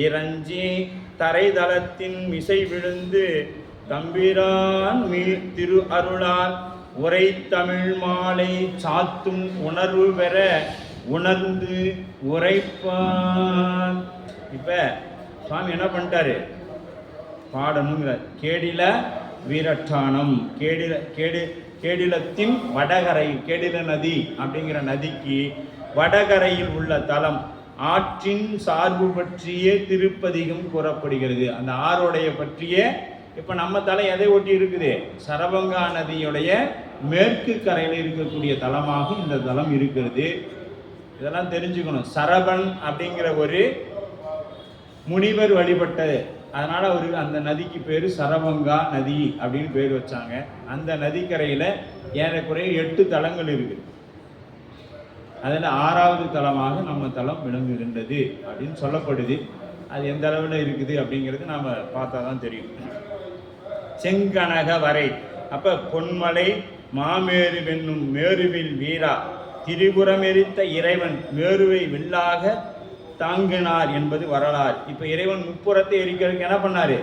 இறஞ்சி தரைதளத்தின் மிசை விழுந்து தம்பிரான் திரு அருளால் உரை தமிழ் மாலை சாத்தும் உணர்வு பெற உணர்ந்து உரைப்பான். இப்ப சுவாமி என்ன பண்ணிட்டாரு, பாடணுங்கிற கேடில வீரட்டானம், கேடிலத்தின் வடகரை, கேடில நதி அப்படிங்கிற நதிக்கு வடகரையில் உள்ள தலம் ஆற்றின் சார்பு பற்றிய திருப்பதிகம் கூறப்படுகிறது. அந்த ஆறுடைய பற்றிய இப்போ நம்ம தலை எதை ஒட்டி இருக்குது, சரபங்கா நதியுடைய மேற்கு கரையில் இருக்கக்கூடிய தலமாக இந்த தலம் இருக்கிறது. இதெல்லாம் தெரிஞ்சுக்கணும். சரபன் அப்படிங்கிற ஒரு முனிவர் வழிபட்டது, அதனால அவருக்கு அந்த நதிக்கு பேர் சரபங்கா நதி அப்படின்னு பேர் வச்சாங்க. அந்த நதிக்கரையில் ஏறக்குறைய 8 தலங்கள் இருக்குது. அதில் 6வது தலமாக நம்ம தலம் விளங்குகின்றது அப்படின்னு சொல்லப்படுது. அது எந்த அளவில் இருக்குது அப்படிங்கிறது நாம் பார்த்தா தான் தெரியும். செங்கனக வரை, அப்போ பொன்மலை மாமேரு வென்னும் மேருவில் வீரா திரிபுரம் எரித்த இறைவன் மேருவை வில்லாக தாங்கினார் என்பது வரலாறு. இப்போ இறைவன் முப்புறத்தை எரிக்கிறதுக்கு என்ன பண்ணாரு,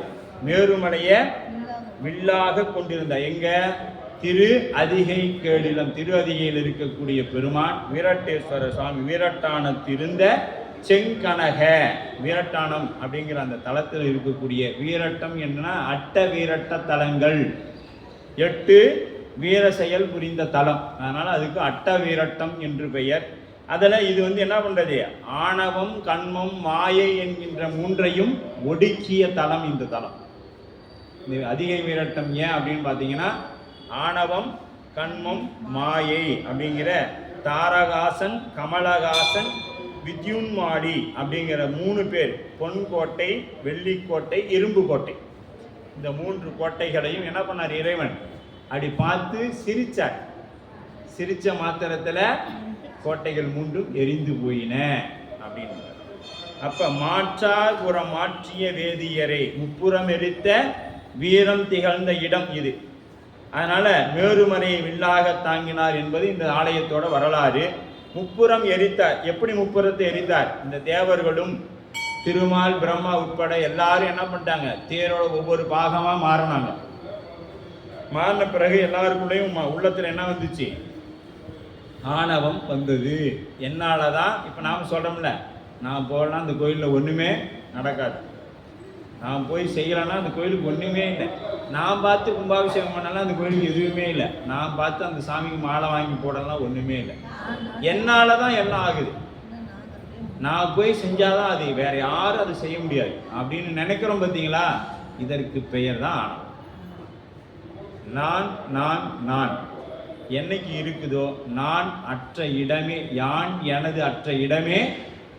மேருமலையை வில்லாக கொண்டிருந்தார். எங்க திரு அதிகை கேடிலம், திரு அதிகையில் இருக்கக்கூடிய பெருமான் வீரட்டேஸ்வர சுவாமி வீரட்டானத்திருந்த செங்கனக, வீரட்டானம் அப்படிங்கிற அந்த தலத்தில் இருக்கக்கூடிய வீரட்டம் என்னன்னா அட்ட வீரட்ட தலங்கள், 8 வீர செயல் புரிந்த தலம், அதனால அதுக்கு அட்ட வீரட்டம் என்று பெயர். அதில் இது என்ன பண்றது, ஆணவம் கண்மம் மாயை என்கின்ற 3ஐயும் ஒடுக்கிய தலம் இந்த தலம். இந்த அதிகை வீரட்டம் ஏன் அப்படின்னு பார்த்தீங்கன்னா, ஆணவம் கண்மம் மாயை அப்படிங்கிற தாரகாசன் கமலகாசன் வித்யுன்மாடி அப்படிங்கிற 3 பேர், பொன்கோட்டை வெள்ளிக்கோட்டை இரும்பு கோட்டை, இந்த 3 கோட்டைகளையும் என்ன பண்ணார் இறைவன் அப்படி பார்த்து சிரிச்சார். சிரிச்ச மாத்திரத்தில் கோட்டைகள் 3ம் எரிந்து போயின அப்படின்னு. அப்ப மாற்றார் புறம் மாற்றிய வேதியரை, முப்புறம் எரித்த வீரம் திகழ்ந்த இடம் இது. அதனால மேருமறையை வில்லாக தாங்கினார் என்பது இந்த ஆலயத்தோட வரலாறு. முப்புறம் எரித்தார். எப்படி முப்புறத்தை எரித்தார்? இந்த தேவர்களும் திருமால் பிரம்மா உட்பட எல்லாரும் என்ன பண்ணிட்டாங்க, தேரோட ஒவ்வொரு பாகமா மாறினாங்க. மாறின பிறகு எல்லாருக்குள்ளேயும் உள்ளத்துல என்ன வந்துச்சு, ஆணவம் வந்தது. என்னாலதான் இப்ப நாம் சொல்றோம்ல, நான் போகலாம் அந்த கோயிலில் ஒண்ணுமே நடக்காது, நான் போய் செய்யலைன்னா அந்த கோயிலுக்கு ஒன்றுமே இல்லை, நான் பார்த்து கும்பாபிஷேகம் பண்ணலாம் அந்த கோயிலுக்கு எதுவுமே இல்லை, நான் பார்த்து அந்த சாமிக்கு மாலை வாங்கி போடலாம் ஒன்றுமே இல்லை, என்னால் தான் எல்லாம் ஆகுது, நான் போய் செஞ்சாதான் அது, வேற யாரும் அதை செய்ய முடியாது அப்படின்னு நினைக்கிறோம். பார்த்தீங்களா, இதற்கு பெயர் தான் ஆணவம். நான் நான் நான் என்னைக்கு இருக்குதோ, நான் அற்ற இடமே, யான் எனது அற்ற இடமே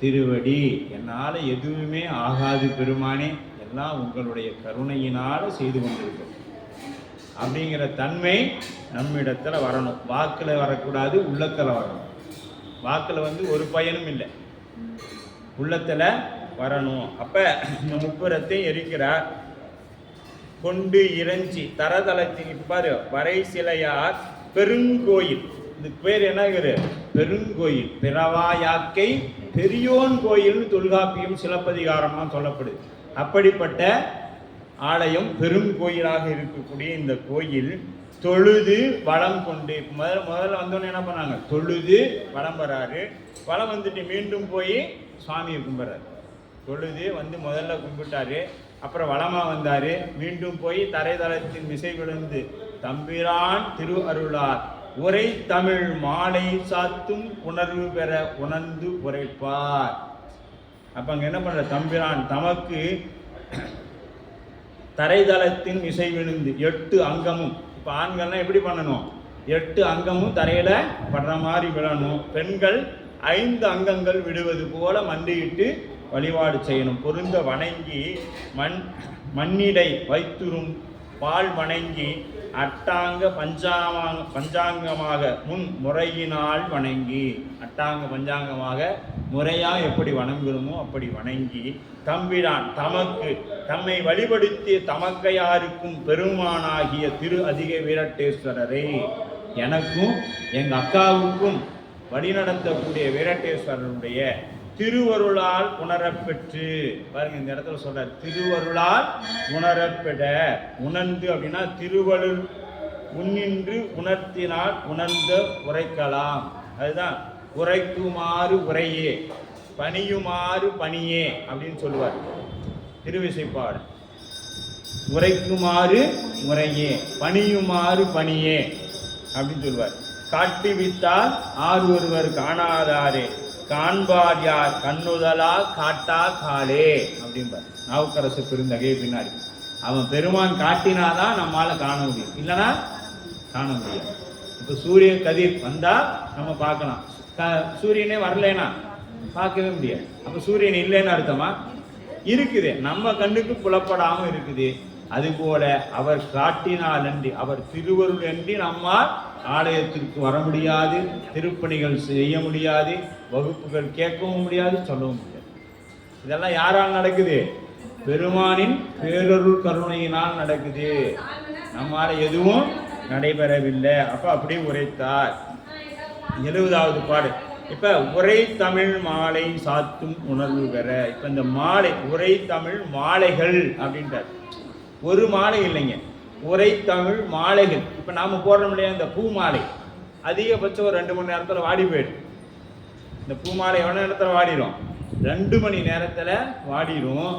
திருவடி, என்னால் எதுவுமே ஆகாது பெருமானே, எல்லாம் உங்களுடைய கருணையினால செய்து கொண்டிருக்கும் அப்படிங்கிற தன்மை நம்மிடத்துல வரணும். வாக்கில் வரக்கூடாது, உள்ளத்தில் வரணும். வாக்கில் ஒரு பயனும் இல்லை, உள்ளத்தில் வரணும். அப்ப இந்த முப்புறத்தை எரிக்கிறார். கொண்டு இறைஞ்சி தரதளத்தின் பாரு வரை சிலையார் பெருங்கோயில், இதுக்கு பேர் என்ன, பெருங்கோயில். பிறவா யாக்கை பெரியோன் கோயில் தொல்காப்பியம் சிலப்பதிகாரமாக சொல்லப்படுது. அப்படிப்பட்ட ஆலயம் பெரும் கோயிலாக இருக்கக்கூடிய இந்த கோயில் தொழுது வளம் கொண்டு, முதல்ல வந்தோடனே என்ன பண்ணாங்க, தொழுது வளம் வராரு. வளம் வந்துட்டு மீண்டும் போய் சுவாமியை கும்பிட்றாரு. தொழுது முதல்ல கும்பிட்டாரு, அப்புறம் வளமா வந்தாரு, மீண்டும் போய் தரைதளத்தின் மிசை விழுந்து தம்பிரான் திரு அருளார் உரை தமிழ் மாலை சாத்தும் உணர்வு பெற உணர்ந்து உரைப்பார். அப்ப அங்க என்ன பண்ற, தம்பிரான் தமக்கு தரைதளத்தின் மிசை விழுந்து 8 அங்கமும், இப்ப ஆண்கள்லாம் எப்படி பண்ணணும், 8 அங்கமும் தரையில படுற மாதிரி விழணும். பெண்கள் 5 அங்கங்கள் விடுவது போல மண்டியிட்டு வழிபாடு செய்யணும். பொருந்த வணங்கி மண்ணிடை வைத்துரும் பால் வணங்கி அட்டாங்க பஞ்சாங்கமாக முன் முறையினால் வணங்கி, அட்டாங்க பஞ்சாங்கமாக முறையா எப்படி வணங்கணுமோ அப்படி வணங்கி தம்பிரான் தமக்கு தம்மை வழிபடுத்திய தமக்கையாருக்கும் பெருமானாகிய திரு அதிக வீரட்டேஸ்வரரை, எனக்கும் எங்க அக்காவுக்கும் வழிநடத்தக்கூடிய வீரட்டேஸ்வரருடைய திருவருளால் உணரப்பெற்று, பாருங்க இந்த இடத்துல சொல்ற திருவருளால் உணரப்பெற. உணர்ந்து அப்படின்னா திருவருள் உன்னின்று உணர்த்தினால் உணர்ந்த உரைக்கலாம், அதுதான் உரைக்குமாறு உரையே பணியுமாறு பணியே அப்படின்னு சொல்லுவார் திருவிசைப்பாடு. உரைக்குமாறு முறையே பணியுமாறு பணியே அப்படின்னு சொல்லுவார். காட்டுவித்தால் ஆறு ஒருவர் காணாதாரே காண்பார் யார் கண்ணுதலா காட்டா காலே அப்படின்பார் நாவுக்கரசு பெருந்தகையை பின்னாடி. அவன் பெருமான் காட்டினாதான் நம்மால காண முடியும், இல்லைன்னா காண முடியாது. இப்போ சூரிய கதிர் வந்தா நம்ம பார்க்கலாம், சூரியனே வரலைன்னா பார்க்கவே முடியாது. அப்போ சூரியன் இல்லைன்னு அர்த்தமா? இருக்குது, நம்ம கண்ணுக்கு புலப்படாம இருக்குது. அதுபோல அவர் காட்டினாலன்றி, அவர் திருவருள் அன்றி நம்மால் ஆலயத்திற்கு வர முடியாது, திருப்பணிகள் செய்ய முடியாது, வகுப்புகள் கேட்கவும் முடியாது, சொல்லவும் முடியாது. இதெல்லாம் யாரால் நடக்குது? பெருமானின் பேரருள் கருணையினால் நடக்குது. நம்மால எதுவும் நடைபெறவில்லை. அப்ப அப்படியே உரைத்தார். 70வது பாடு. இப்ப உரை தமிழ் மாலை சாத்தும் உணர்வு பெற. இப்ப இந்த மாலை உரை தமிழ் மாலைகள் அப்படின்றார். ஒரு மாலை இல்லைங்க, உரை தமிழ் மாலைகள். இப்போ நாம் போடுறோம் இல்லையா இந்த பூ மாலை, அதிகபட்சம் ஒரு 2 மணி நேரத்தில் வாடி போயிடும். இந்த பூ மாலை எவ்வளோ நேரத்தில் வாடிடும்? 2 மணி நேரத்தில் வாடிடும்.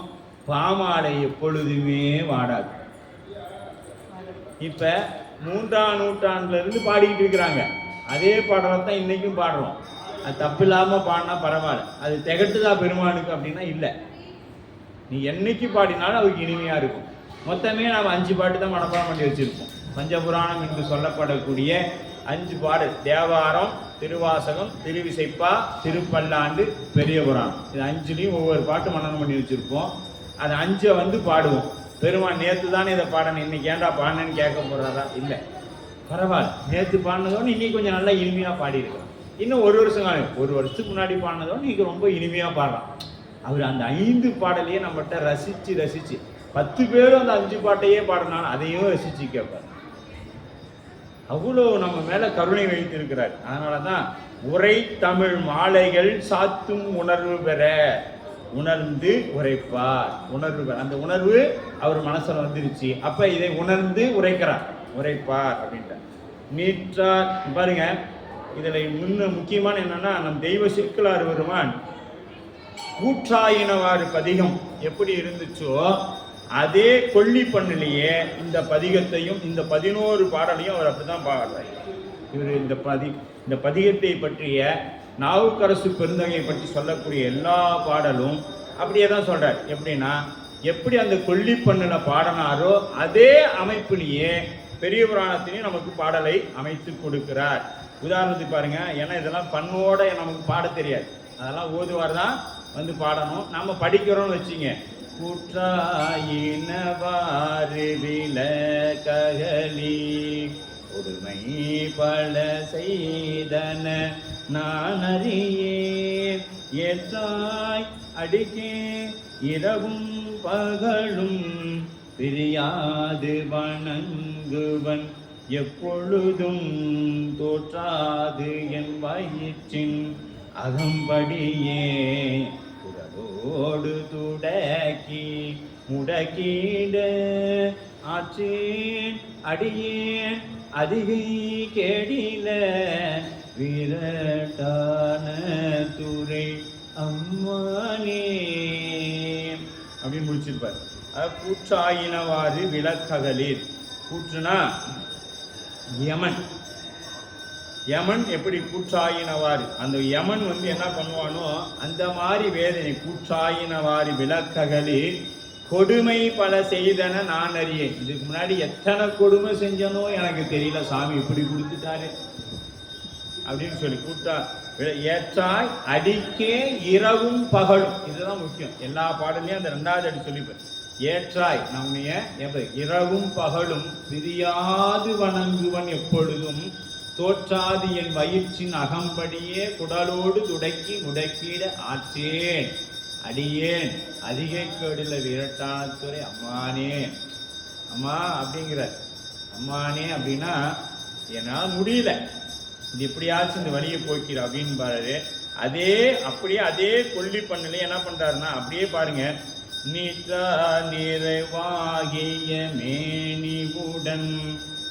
பாமாலை எப்பொழுதுமே வாடாது. இப்போ 3ஆம் நூற்றாண்டுலேருந்து பாடிக்கிட்டு இருக்கிறாங்க. அதே பாடலை தான் இன்றைக்கும் பாடுறோம். அது தப்பு இல்லாமல் பாடினா பரவாயில்ல. அது திகட்டுதா பெருமானுக்கு அப்படின்னா இல்லை. நீ என்னைக்கு பாடினாலும் அதுக்கு இனிமையாக இருக்கும். மொத்தமே நாம் 5 பாட்டு தான் மனப்பாடம் பண்ணி வச்சுருப்போம். பஞ்சபுராணம் என்று சொல்லப்படக்கூடிய 5 பாடல், தேவாரம், திருவாசகம், திருவிசைப்பா, திருப்பல்லாண்டு, பெரிய புராணம். இது 5லையும் ஒவ்வொரு பாட்டு மனனம் பண்ணி வச்சுருப்போம். அது 5 வந்து பாடுவோம். பெருமான் நேற்று தானே இதை பாடணும், இன்னைக்கு ஏன்டா பாடினேன்னு கேட்க போகிறாரா? இல்லை, பரவாயில்ல. நேற்று பாடினதோடு இன்னைக்கு கொஞ்சம் நல்லா இனிமையாக பாடியிருக்கலாம். இன்னும் ஒரு வருஷத்துக்கு முன்னாடி பாடினதோடு இன்னைக்கு ரொம்ப இனிமையாக பாடலாம். அவர் அந்த 5 பாடலையே நம்மகிட்ட ரசித்து 10 பேரும் அந்த 5 பாட்டையே பாடினாலும் அதையும் ரசித்து கேட்பார். அவ்வளோ நம்ம மேலே கருணை வைத்திருக்கிறார். அதனால தான் உரை தமிழ் மாலைகள் சாத்தும் உணர்வு பெற உணர்ந்து உரைப்பார். உணர்வு பெற, அந்த உணர்வு அவர் மனசில் வந்துருச்சு. அப்போ இதை உணர்ந்து உரைக்கிறார், உரைப்பார் அப்படின்ற நீற்றார். பாருங்க, இதில் முக்கியமான என்னன்னா, நம் தெய்வ சிற்கலார் பெருமான் கூற்றாயினவாறு பதிகம் எப்படி இருந்துச்சோ அதே கொல்லி பண்ணிலேயே இந்த பதிகத்தையும் இந்த 11 பாடலையும் அவர் அப்படிதான் பாடுறார். இவர் இந்த பதிகத்தை பற்றிய நாவுக்கரசு பெருந்தகையை பற்றி சொல்லக்கூடிய எல்லா பாடலும் அப்படியே தான் சொல்றார். எப்படின்னா, எப்படி அந்த கொல்லி பண்ணில பாடினாரோ அதே அமைப்பிலேயே பெரிய புராணத்திலையும் நமக்கு பாடலை அமைத்து கொடுக்கிறார். உதாரணத்துக்கு பாருங்க, ஏன்னா இதெல்லாம் பண்ணோட நமக்கு பாட தெரியாது, அதெல்லாம் ஓதுவார் தான் வந்து பாடணும். நம்ம படிக்கிறோம்னு வச்சுங்க, கூற்றாயினவாறு விளக்ககலி கொடுமை பல செய்தன நான் அறியேன் ஏற்றாய் அடிக்கே இரவும் பகலும் பிரியாது வணங்குவன் எப்பொழுதும் தோற்றாது என் வயிற்றின் அகம்படியே குரலோடு துடக்கி முடக்கிட ஆற்றேன் அடியேன் அதிகை கேடில விரட்டான துறை அம்மானே அப்படின்னு முடிச்சிருப்பார். கூற்றாயினவாறு விளக்ககலீர். கூற்றுனா யமன். யமன் எப்படி கூற்றாயினவாறு, அந்த யமன் வந்து என்ன பண்ணுவானோ அந்த மாதிரி வேதனை. கூற்றாயினவாறு விளக்ககலீர் கொடுமை பல செய்தன நான் அறியேன். இதுக்கு முன்னாடி எத்தனை கொடுமை செஞ்சனோ எனக்கு தெரியல, சாமி இப்படி கொடுத்துட்டாரு அப்படின்னு சொல்லி கூட்டா ஏற்றாய் அடிக்கே இரவும் பகலும். இதுதான் முக்கியம். எல்லா பாடலையும் அந்த 2வது அடி சொல்லிப்பார். ஏற்றாய் நம்முடைய இரவும் பகலும் பிரியாது வணங்குவன் எப்பொழுதும் தோற்றாது என் வயிற்றின் அகம்படியே குடலோடு துடக்கி முடக்கிட ஆற்றேன் அடியேன் அதிகை கேடுல விரட்டானத்துறை அம்மானே. அம்மா அப்படிங்கிறார். அம்மானே அப்படின்னா என்னால் முடியல, இது எப்படியாச்சும் இந்த வழியை போய்க்கிற அப்படின்னு பாரு. அதே கொல்லி பண்ணல என்ன பண்றாருன்னா, அப்படியே பாருங்க, நீற்றா நிறைவாகிய மேனிவுடன்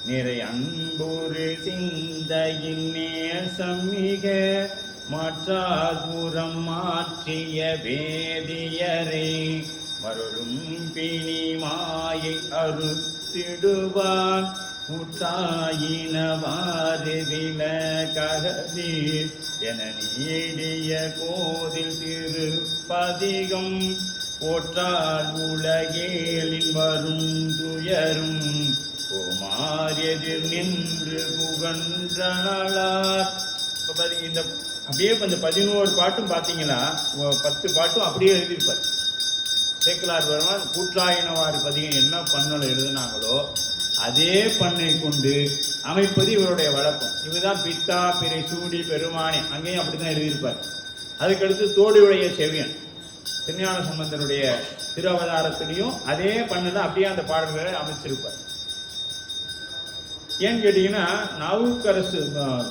நிறை அன்புரு சிந்தையின் நேசம் மிக மாற்றாதுரம் மாற்றிய வேதியரை மருளும் பிணி மாயை அறுத்திடுவார் கூட்டாயினவாறு விளக்ககலீர் என நீடிய கோதில் திருப்பதிகம் போற்றால் உலகேலின் வரும் துயரும் கோமாரியதில் நின்று புகன்றனாளார். இப்போ பார்த்தீங்க, இந்த அப்படியே இந்த 11 பாட்டும் பார்த்தீங்கன்னா 10 பாட்டும் அப்படியே எழுதியிருப்பார் சேக்கிழார் பெருமான். கூற்றாயினவாறு பதிகம் என்ன பண்ணல எழுதினாங்களோ அதே பண்ணை கொண்டு அமைப்பது இவருடைய வழக்கம். இவர்தான் பித்தா பிறை சூடி பெருமானே, அங்கேயும் அப்படிதான் எழுதியிருப்பார். அதுக்கடுத்து தோடுடைய செவியன் திருஞான சம்பந்தருடைய திரு அவதாரத்திலையும் அதே பண்ணல அப்படியே அந்த பாடல்களை அமைச்சிருப்பார். ஏன்னு கேட்டீங்கன்னா, நாவுக்கரசு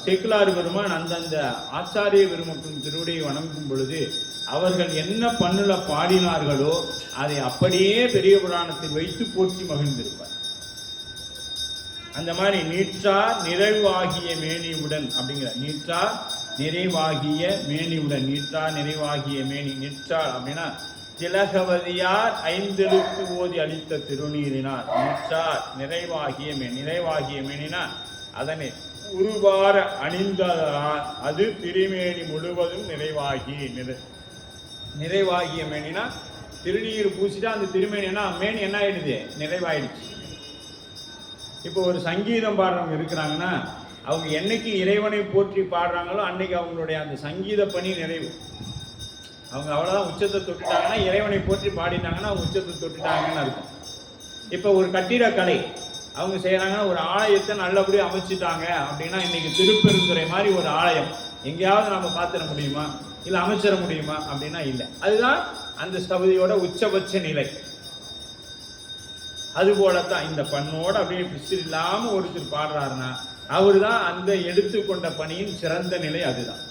சேக்கிழார் பெருமான் அந்தந்த ஆச்சாரிய பெருமக்களின் திருவடியை வணங்கும் பொழுது அவர்கள் என்ன பண்ணுல பாடினார்களோ அதை அப்படியே பெரிய புராணத்தில் வைத்து போற்றி மகிழ்ந்திருப்பார். அந்த மாதிரி நீற்றார் நிறைவாகிய மேனியுடன் அப்படிங்கிற நீற்றார் நிறைவாகிய மேனியுடன் நீற்றார் நிறைவாகிய மேனி நிற்றார் அப்படின்னா திலகவதியார் ஐந்தெழுத்து ஓதி அளித்த திருநீரினார் நீற்றார் நிறைவாகிய நிறைவாகிய மேனினா அதனை உருவார அணிந்ததால் அது திருமேனி முழுவதும் நிறைவாகிய மேனினா திருநீர் பூசிட்டா அந்த திருமேனினா மேனி என்ன ஆயிடுது, நிறைவாயிடுச்சு. இப்போ ஒரு சங்கீதம் பாடுறவங்க இருக்கிறாங்கன்னா அவங்க என்னைக்கு இறைவனை போற்றி பாடுறாங்களோ அன்னைக்கு அவங்களுடைய அந்த சங்கீத பணி நிறைவு. அவங்க அவ்வளோதான் உச்சத்தை தொட்டுட்டாங்கன்னா, இறைவனை போற்றி பாடிட்டாங்கன்னா அவங்க உச்சத்தை தொட்டுட்டாங்கன்னு அர்த்தம். இப்போ ஒரு கட்டிடக்கலை அவங்க செய்கிறாங்கன்னா, ஒரு ஆலயத்தை நல்லபடியாக அமைச்சிட்டாங்க அப்படின்னா, இன்னைக்கு திருப்பெருந்துறை மாதிரி ஒரு ஆலயம் எங்கேயாவது நம்ம பார்த்துட முடியுமா, இல்லை அமைச்சிட முடியுமா அப்படின்னா இல்லை. அதுதான் அந்த ஸ்தபதியோட உச்சபட்ச நிலை. அதுபோலத்தான் இந்த பண்ணோடு அப்படியே பிசில் இல்லாமல் ஒருத்தர் பாடுறாருன்னா அவர் தான் அந்த எடுத்துக்கொண்ட பணியின் சிறந்த நிலை. அதுதான்.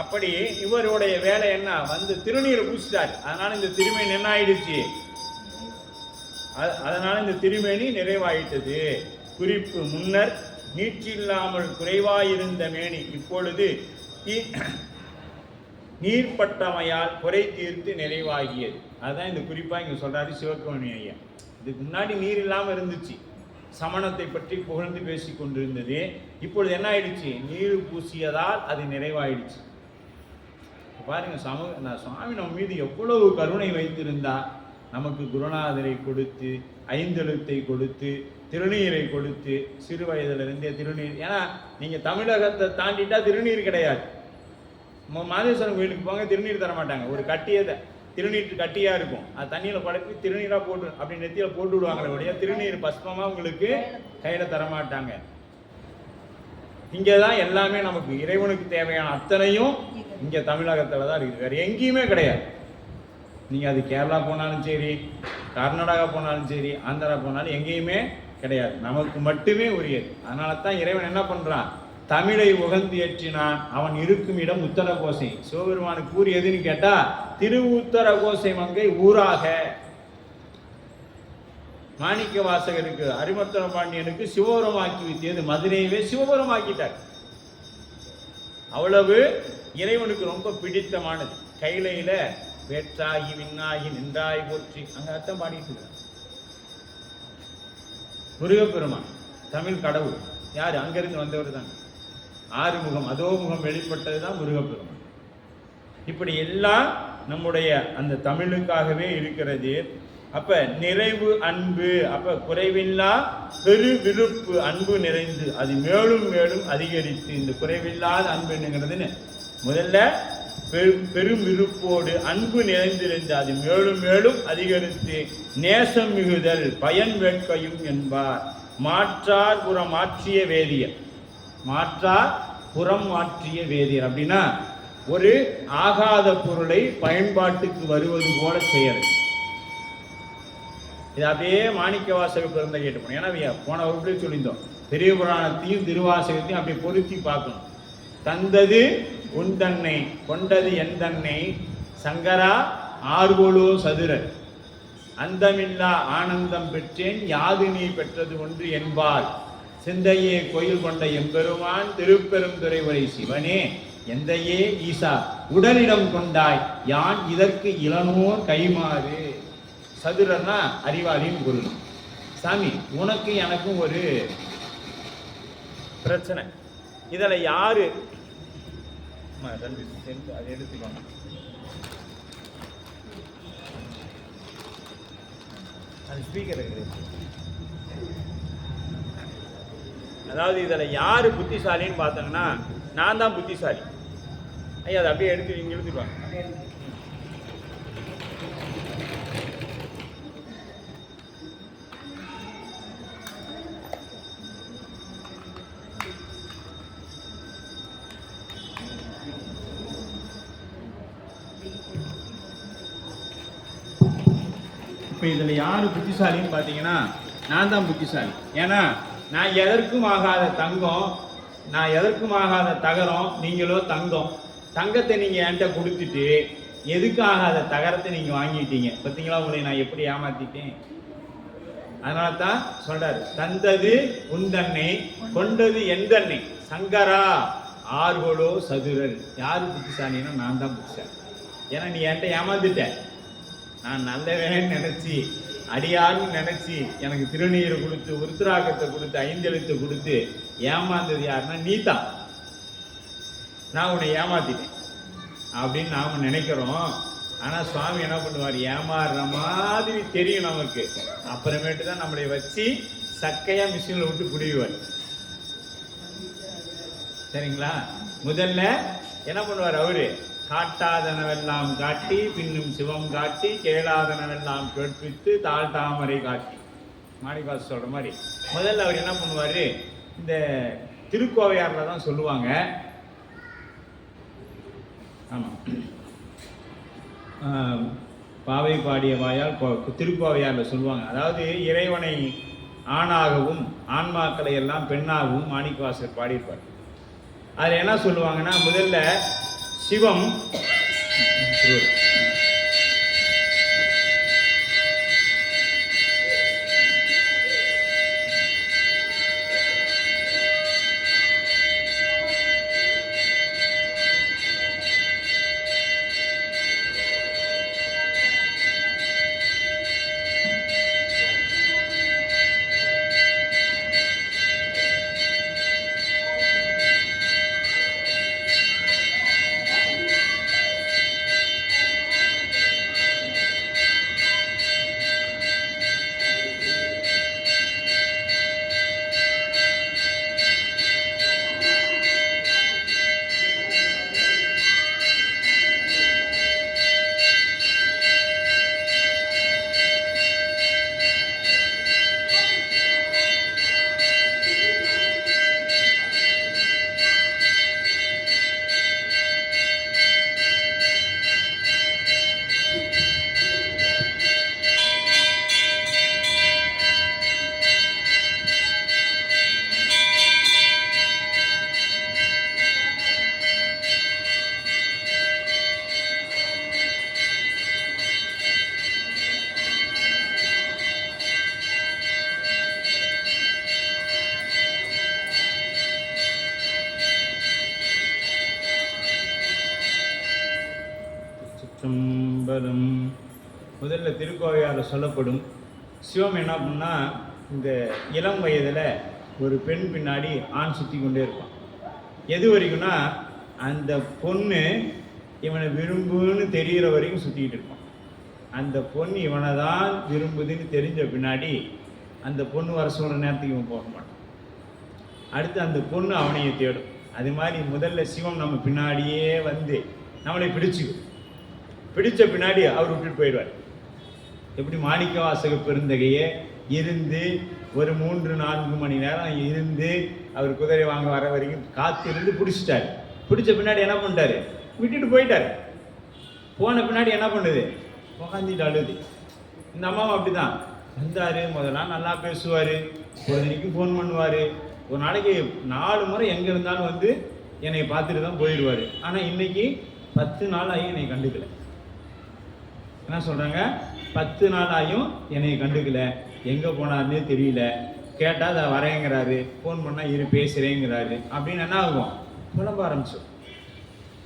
அப்படி இவருடைய வேலை என்ன, வந்து திருநீரை பூசிட்டார். அதனால இந்த திருமேனி என்ன ஆயிடுச்சு, அதனால இந்த திருமேனி நிறைவாயிட்டது. குறிப்பு: முன்னர் நீற்றில்லாமல் குறைவாயிருந்த மேனி இப்பொழுது நீர்பட்டமையால் குறை தீர்த்து நிறைவாகியது. அதுதான் இந்த குறிப்பாக இங்கே சொல்றாரு சிவகோணி ஐயா. இதுக்கு முன்னாடி நீர் இல்லாமல் இருந்துச்சு, சமணத்தை பற்றி புகழ்ந்து பேசி கொண்டிருந்தது. இப்பொழுது என்ன ஆயிடுச்சு, நீர் பூசியதால் அது நிறைவாயிடுச்சு. பாருங்க, சுவாமி நம்ம மீது எவ்வளவு கருணை வைத்திருந்தா, நமக்கு குருநாதரை கொடுத்து, ஐந்தெழுத்தை கொடுத்து, திருநீரை கொடுத்து, சிறு வயதிலிருந்தே திருநீர். ஏன்னா நீங்க தமிழகத்தை தாண்டிட்டா திருநீர் கிடையாது. மாதேஸ்வரன் கோயிலுக்கு போங்க, திருநீர் தர மாட்டாங்க. ஒரு கட்டியதை திருநீர் கட்டியா இருக்கும், அது தண்ணியில படப்பி திருநீரா போட்டு அப்படி நெத்தியில போட்டு விடுவாங்களே ஒழிய திருநீர் பஸ்மமா உங்களுக்கு கையில தரமாட்டாங்க. இங்கதான் எல்லாமே நமக்கு இறைவனுக்கு தேவையான அத்தனையும் இங்க தமிழகத்துல தான் இருக்குது, வேற எங்கேயுமே கிடையாது. நீங்க அது கேரளா போனாலும் சரி, கர்நாடகா போனாலும் சரி, ஆந்திரா போனாலும் எங்கேயுமே கிடையாது, நமக்கு மட்டுமே உரியது. அதனால தான் இறைவன் என்ன பண்றான், தமிழை உகந்து ஏற்றினான். அவன் இருக்கும் இடம் உத்தரகோசை. சிவபெருமானுக்கு கூறியதுன்னு கேட்டா, திரு உத்தரகோசை மங்கை ஊராக. மாணிக்க வாசகருக்கு, அரிமர்த்தன பாண்டியனுக்கு சிவபுரமாக்கி வித்தியது மதுரையவே சிவபுரமாக்கிட்டார். அவ்வளவு இறைவனுக்கு ரொம்ப பிடித்தமானது. கைலையில வேற்றாகி விண்ணாகி நின்றாய் போற்றி அங்க அர்த்தம் பாடிட்டு இருக்க. முருகப்பெருமான் தமிழ் கடவுள் யாரு, அங்கிருந்து வந்தவர் தான். ஆறுமுகம் அதோமுகம் வெளிப்பட்டதுதான் முருகப்பெருமான். இப்படி எல்லாம் நம்முடைய அந்த தமிழுக்காகவே இருக்கிறது. அப்ப நிறைவு அன்பு, அப்ப குறைவில்லா பெரு விருப்பு அன்பு நிறைந்து அது மேலும் மேலும் அதிகரித்து, இந்த குறைவில்லாத அன்பு என்னங்கிறதுன்னு முதல்ல பெரும் விருப்போடு அன்பு நிறைந்திருந்து அது மேலும் மேலும் அதிகரித்து நேசம் மிகுதல் பயன் வேட்கையும் என்பார். மாற்றார் புறம் மாற்றிய வேதியர். மாற்றார் புறம் மாற்றிய வேதியர் அப்படின்னா ஒரு ஆகாத பொருளை பயன்பாட்டுக்கு வருவது போல செய்யறது. இது அப்படியே மாணிக்க வாசக பிறந்த கேட்டுப்போம். ஏன்னா போன வகுப்புலேயே சொல்லியிருந்தோம், பெரிய புராணத்தையும் திருவாசகத்தையும் அப்படி பொருத்தி பார்க்கணும். தந்தது உன் தன்னை, கொண்டது என் தன்னை, சங்கரா ஆர்வலோ சதுரர், அந்தமில்லா ஆனந்தம் பெற்றேன் யாது நீ பெற்றது ஒன்று என்பார், சிந்தையே கோயில் கொண்ட எம்பெருமான் திருப்பெருந்துறை வரை சிவனே எந்தையே ஈசா உடலிடம் கொண்டாய் யான் இதற்கு இளனோர் கைமாறு. சதுரன்னா அறிவாளியின் பொருள். சாமி, உனக்கு எனக்கும் ஒரு பிரச்சனை, இதில் யாரு அதை எடுத்துக்கோங்க. அது ஸ்பீக்கர் இருக்குது. அதாவது இதில் யாரு புத்திசாலின்னு பார்த்தோங்கன்னா நான் தான் புத்திசாலி. ஐயா அதை அப்படியே எடுத்து இங்கே எடுத்துக்குவாங்க. இப்போ இதில் யாரு புத்திசாலின்னு பார்த்தீங்கன்னா நான் தான் புத்திசாலி. ஏன்னா நான் எதற்கும் ஆகாத தங்கம், நான் எதற்கும் ஆகாத தகரம், நீங்களோ தங்கம். தங்கத்தை நீங்கள் என்கிட்ட கொடுத்துட்டு எதுக்கு ஆகாத தகரத்தை நீங்கள் வாங்கிட்டீங்க. பார்த்தீங்களா உங்களை நான் எப்படி ஏமாத்திட்டேன். அதனால தான் சொல்றாரு, தந்தது உந்தன்னை கொண்டது எந்தன்னை சங்கரா ஆர்வலோ சதுரர். யாரு புத்திசாலின்னா நான் தான் புத்திசாலி. ஏன்னா நீ என்கிட்ட ஏமாந்துட்ட. நான் நல்லவேன்னு நினைச்சி அடியார்னு நினைச்சி எனக்கு திருநீரை கொடுத்து உருத்திராகத்தை கொடுத்து 5 எழுத்தை கொடுத்து ஏமாந்தது யாருன்னா நீ தான். நான் உன்னை ஏமாத்திட்டேன் அப்படின்னு நாம நினைக்கிறோம். ஆனால் சுவாமி என்ன பண்ணுவார், ஏமாறுற மாதிரி தெரியும் நமக்கு. அப்புறமேட்டு தான் நம்மளை வச்சு சக்கையா மிஷினில் விட்டு புடிவார். சரிங்களா? முதல்ல என்ன பண்ணுவார் அவரு, காட்டாதனவெல்லாம் காட்டி பின்னும் சிவம் காட்டி கேளாதனவெல்லாம் கேட்பித்து தாழ் தாமரை காட்டி. மாணிக்கவாசர் சொல்ற மாதிரி முதல்ல அவர் என்ன பண்ணுவார், இந்த திருக்கோவையாரில் தான் சொல்லுவாங்க. ஆமாம், பாவை பாடிய வாயால் திருக்கோவையாரில் சொல்லுவாங்க. அதாவது இறைவனை ஆணாகவும் ஆன்மாக்களை எல்லாம் பெண்ணாகவும் மாணிக்கவாசர் பாடியிருப்பார். அதில் என்ன சொல்லுவாங்கன்னா, முதல்ல சிவம் சம்பரம் முதல்ல திருக்கோவையாரில் சொல்லப்படும். சிவம் என்ன பண்ணா, இந்த இளம் வயதில் ஒரு பெண் பின்னாடி ஆண் சுற்றி கொண்டே இருப்பான். எது வரைக்கும்னா, அந்த பொண்ணு இவனை விரும்புன்னு தெரிகிற வரைக்கும் சுற்றிக்கிட்டு இருப்பான். அந்த பொண்ணு இவனை தான் விரும்புதுன்னு தெரிஞ்ச பின்னாடி அந்த பொண்ணு வர சொல்கிற நேரத்துக்கு இவன் போக மாட்டான். அடுத்து அந்த பொண்ணு அவனையை தேடும். அது மாதிரி முதல்ல சிவம் நம்ம பின்னாடியே வந்து நம்மளை பிடிச்ச பின்னாடி அவர் விட்டுட்டு போயிடுவார். எப்படி மாணிக்கவாசக பெருந்தகையே இருந்து ஒரு 3-4 மணி நேரம் இருந்து அவர் குதிரை வாங்க வர வரைக்கும் காத்திருந்து பிடிச்சிட்டாரு. பிடிச்ச பின்னாடி என்ன பண்ணிட்டாரு, விட்டுட்டு போயிட்டாரு. போன பின்னாடி என்ன பண்ணுது, உக்காந்துட்டு அழுது. இந்த அம்மாவும் அப்படிதான் வந்தார். முதல்ல நல்லா பேசுவார், பொழுதுக்கு ஃபோன் பண்ணுவார். ஒரு நாளைக்கு 4 முறை எங்கே இருந்தாலும் வந்து என்னை பார்த்துட்டு தான் போயிடுவார். ஆனால் இன்னைக்கு 10 நாள் ஆகி என்னை கண்டுக்கல. என்ன சொல்கிறாங்க, 10 நாள் ஆகியும் என்னை கண்டுக்கல, எங்கே போனார்னே தெரியல. கேட்டால் அதை வரேங்கிறாரு, ஃபோன் பண்ணால் பேசுகிறேங்கிறாரு அப்படின்னு என்ன ஆகும், புலம்ப ஆரம்பிச்சோம்.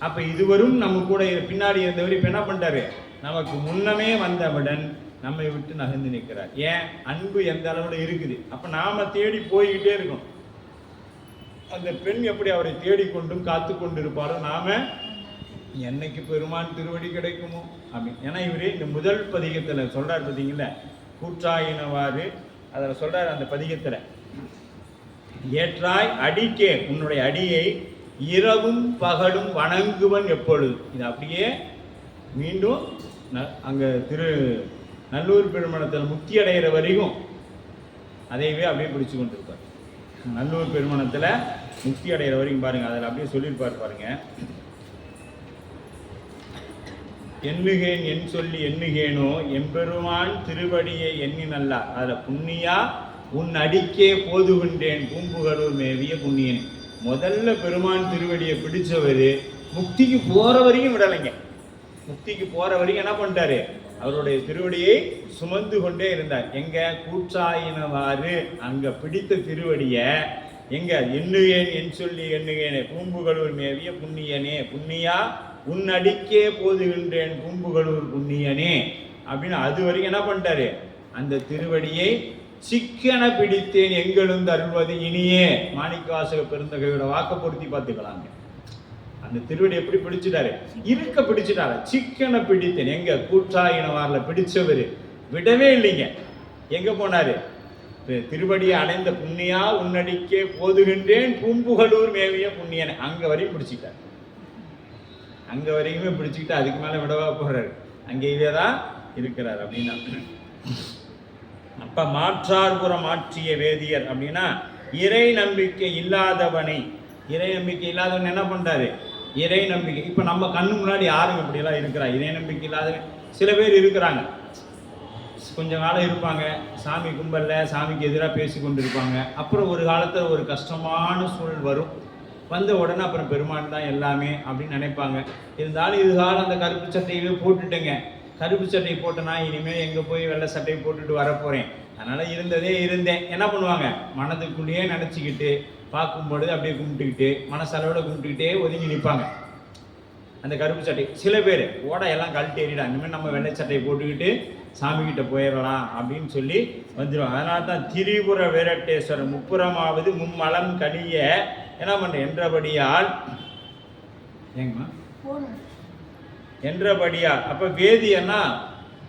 அப்போ இதுவரும் நம்ம கூட பின்னாடி இருந்தவர் இப்போ என்ன பண்ணிட்டாரு, நமக்கு முன்னமே வந்தவுடன் நம்மை விட்டு நகர்ந்து நிற்கிறார். ஏன், அன்பு எந்த அளவில் இருக்குது. அப்போ நாம் தேடி போய்கிட்டே இருக்கோம். அந்த பெண் எப்படி அவரை தேடிக்கொண்டும் காத்து கொண்டு இருப்பாரோ, நாம என்னைக்கு பெருமான் திருவடி கிடைக்குமோ அப்படின்னு. ஏன்னா இவரு இந்த முதல் பதிகத்தில் சொல்றார் பார்த்தீங்களா, கூற்றாயினவாறு அதில் சொல்றார். அந்த பதிகத்தில் ஏற்றாய் அடிக்கே உன்னுடைய அடியை இரவும் பகலும் வணங்குவன் எப்பொழுது. இது அப்படியே மீண்டும் அங்கே நல்லூர் பெருமணத்தில் முக்தி அடைகிற வரைக்கும் அதையவே அப்படியே பிடிச்சு கொண்டு இருப்பார். நல்லூர் பெருமணத்தில் முக்தி அடைகிற வரைக்கும் பாருங்க, அதில் அப்படியே சொல்லியிருப்பார் பாருங்க. எண்ணுகேன் என் சொல்லி எண்ணுகேனோ எம்பெருமான் திருவடியை எண்ணி நல்லா. அதில் புண்ணியா உன் அடிக்கே போதுகின்றேன் பூம்புகலூர் மேவிய புண்ணியன். முதல்ல பெருமான் திருவடியை பிடிச்சவர் முக்திக்கு போகிற வரைக்கும் விடலைங்க. முக்திக்கு போகிற வரைக்கும் என்ன பண்ணிட்டாரு, அவருடைய திருவடியை சுமந்து கொண்டே இருந்தார். எங்க கூற்றாயினவாறு அங்க பிடித்த திருவடிய எங்க எண்ணுகேன் என் சொல்லி எண்ணுகேனே பூம்புகளூர் மேவிய புண்ணியனே புண்ணியா உன் அடிக்கே போதுகின்றேன் பூம்புகளூர் புண்ணியனே அப்படின்னு அது வரைக்கும் என்ன பண்ணிட்டாரு, அந்த திருவடியை சிக்கன பிடித்தேன் எங்கெழுந்து அருள்வது இனியே. மாணிக்கவாசக பெருந்தகையோட வாக்க பொருத்தி பார்த்துக்கலாங்க. அந்த திருவடி எப்படி பிடிச்சிட்டாரு, இருக்க பிடிச்சிட்டாரு. சிக்கன பிடித்தேன் எங்க கூற்றாயினவார்ல பிடிச்சவரு விடவே இல்லைங்க. எங்க போனாரு, திருவடியை அடைந்த புண்ணியா உன்னடிக்கே போதுகின்றேன் பூம்புகளூர் மேவிய புண்ணியனை அங்க வரையும் பிடிச்சிட்டார். அங்க வரைக்குமே பிடிச்சிக்கிட்டு அதுக்கு மேல விடவா போறாரு, அங்கேயே தான் இருக்கிறார் அப்படின்னா. அப்ப மாற்றார்புறம் ஆற்றிய வேதியர் அப்படின்னா இறை நம்பிக்கை இல்லாதவனை, இறை நம்பிக்கை இல்லாதவன் என்ன பண்றாரு, இறை நம்பிக்கை. இப்ப நம்ம கண்ணு முன்னாடி யாரும் இப்படியெல்லாம் இருக்கிறா, இறை நம்பிக்கை இல்லாதவன் சில பேர் இருக்கிறாங்க. கொஞ்ச காலம் இருப்பாங்க, சாமி கும்பல்ல சாமிக்கு எதிராக பேசி கொண்டு இருப்பாங்க. அப்புறம் ஒரு காலத்தில் ஒரு கஷ்டமான சூழல் வரும், வந்த உடனே அப்புறம் பெருமான் தான் எல்லாமே அப்படின்னு நினைப்பாங்க. இருந்தாலும் இதுகாலம் அந்த கருப்பு சட்டையவே போட்டுட்டேங்க, கருப்பு சட்டை போட்டேன்னா இனிமேல் எங்கே போய் வெள்ளை சட்டையை போட்டுட்டு வரப்போகிறேன், அதனால் இருந்ததே இருந்தேன் என்ன பண்ணுவாங்க, மனதுக்குள்ளேயே நினச்சிக்கிட்டு பார்க்கும்பொழுது அப்படியே கும்பிட்டுக்கிட்டு மனசளவோட கும்பிட்டுக்கிட்டே ஒதுங்கி நிற்பாங்க அந்த கருப்பு சட்டை. சில பேர் ஓடையெல்லாம் கழட்டி ஏறிடா, இனிமேல் நம்ம வெள்ளை சட்டையை போட்டுக்கிட்டு சாமிக்கிட்ட போயிடலாம் அப்படின்னு சொல்லி வந்துடுவாங்க. அதனால தான் திரிபுர வீரட்டேஸ்வரர் முப்புறமாவது மும்மலம் கடிய என்ன பண்ணுற என்றபடியால் ஏங்கம்மா என்றபடியால். அப்போ வேதியன்னா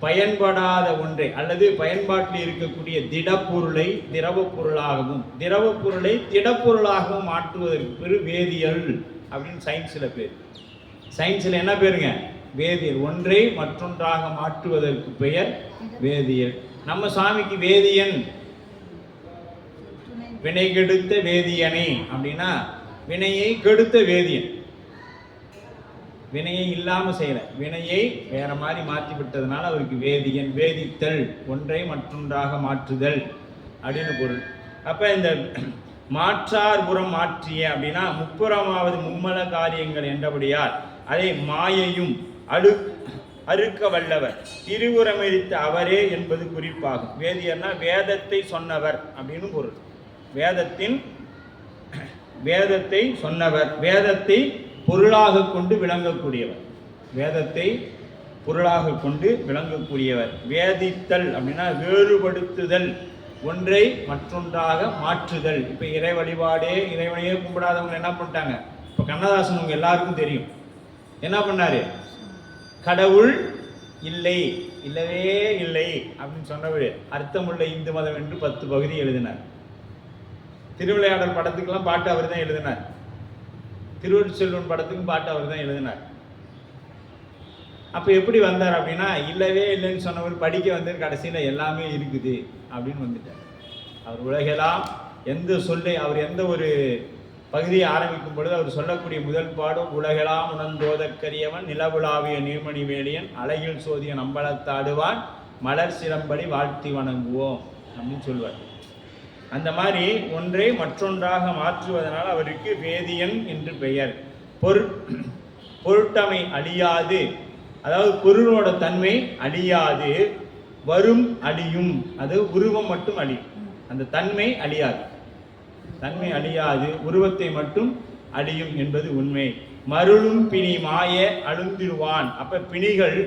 பயன்படாத ஒன்றை அல்லது பயன்பாட்டில் இருக்கக்கூடிய திடப்பொருளை திரவ பொருளாகவும் திரவ பொருளை திடப்பொருளாகவும் மாற்றுவதற்கு பேர் வேதியல் அப்படின்னு சயின்ஸில் பேர். சயின்ஸில் என்ன பேருங்க, வேதியல். ஒன்றை மற்றொன்றாக மாற்றுவதற்கு பெயர் வேதியல். நம்ம சாமிக்கு வேதியன் வினை கெடுத்த வேதியனே அப்படின்னா வினையை கெடுத்த வேதியன், வினையை இல்லாம செய்யல, வினையை வேற மாதிரி மாற்றி விட்டதுனால அவருக்கு வேதியன். வேதித்தல் ஒன்றை மற்றொன்றாக மாற்றுதல் அப்படின்னு பொருள். அப்ப இந்த மாற்றார் புறம் மாற்றிய அப்படின்னா முப்புறமாவது மும்மல காரியங்கள் என்றபடியால் அதை மாயையும் அறுக்க வல்லவர் திருவுரமெரித்த அவரே என்பது குறிப்பாகும். வேதியர்னா வேதத்தை சொன்னவர் அப்படின்னு பொருள். வேதத்தை சொன்னவர், வேதத்தை பொருளாக கொண்டு விளங்கக்கூடியவர், வேதத்தை பொருளாக கொண்டு விளங்கக்கூடியவர். வேதித்தல் அப்படின்னா வேறுபடுத்துதல், ஒன்றை மற்றொன்றாக மாற்றுதல். இப்போ இறை வழிபாடே இறைவனையே கும்பிடாதவங்க என்ன பண்ணிட்டாங்க, இப்போ கண்ணதாசன் உங்க எல்லாருக்கும் தெரியும் என்ன பண்ணாரு, கடவுள் இல்லை இல்லவே இல்லை அப்படின்னு சொன்னவர் அர்த்தமுள்ள இந்து மதம் என்று 10 பகுதி எழுதினார். திருவிளையாடல் படத்துக்கெல்லாம் பாட்டு அவர் தான் எழுதினார், திருவொற்றிச்செல்வன் படத்துக்கும் பாட்டு அவர் தான் எழுதினார். அப்போ எப்படி வந்தார் அப்படின்னா இல்லவே இல்லைன்னு சொன்னவர் படிக்க வந்தார், கடைசியில் எல்லாமே இருக்குது அப்படின்னு வந்துட்டார். அவர் உலகெல்லாம் எந்த சொல்லை அவர் எந்த ஒரு பகுதியை ஆரம்பிக்கும் பொழுது அவர் சொல்லக்கூடிய முதல் பாடும் உலகெல்லாம் உணர்ந்தோதற்கரியவன் நிலவுலாவிய நீர்மணி வேலியன் அழகில் சோதிய நம்பலத்தாடுவான் மலர் சிலம்படி வாழ்த்தி வணங்குவோம் அப்படின்னு சொல்வார். அந்த மாதிரி ஒன்றை மற்றொன்றாக மாற்றுவதனால் அவருக்கு வேதியன் என்று பெயர். பொருட்டமை அழியாது, அதாவது பொருளோட தன்மை அழியாது, வரும் அழியும், அது உருவம் மட்டும் அழியும், அந்த தன்மை அழியாது, தன்மை அழியாது, உருவத்தை மட்டும் அழியும் என்பது உண்மை. மருளும் பிணி மாய அழுந்திடுவான். அப்ப பிணிகள்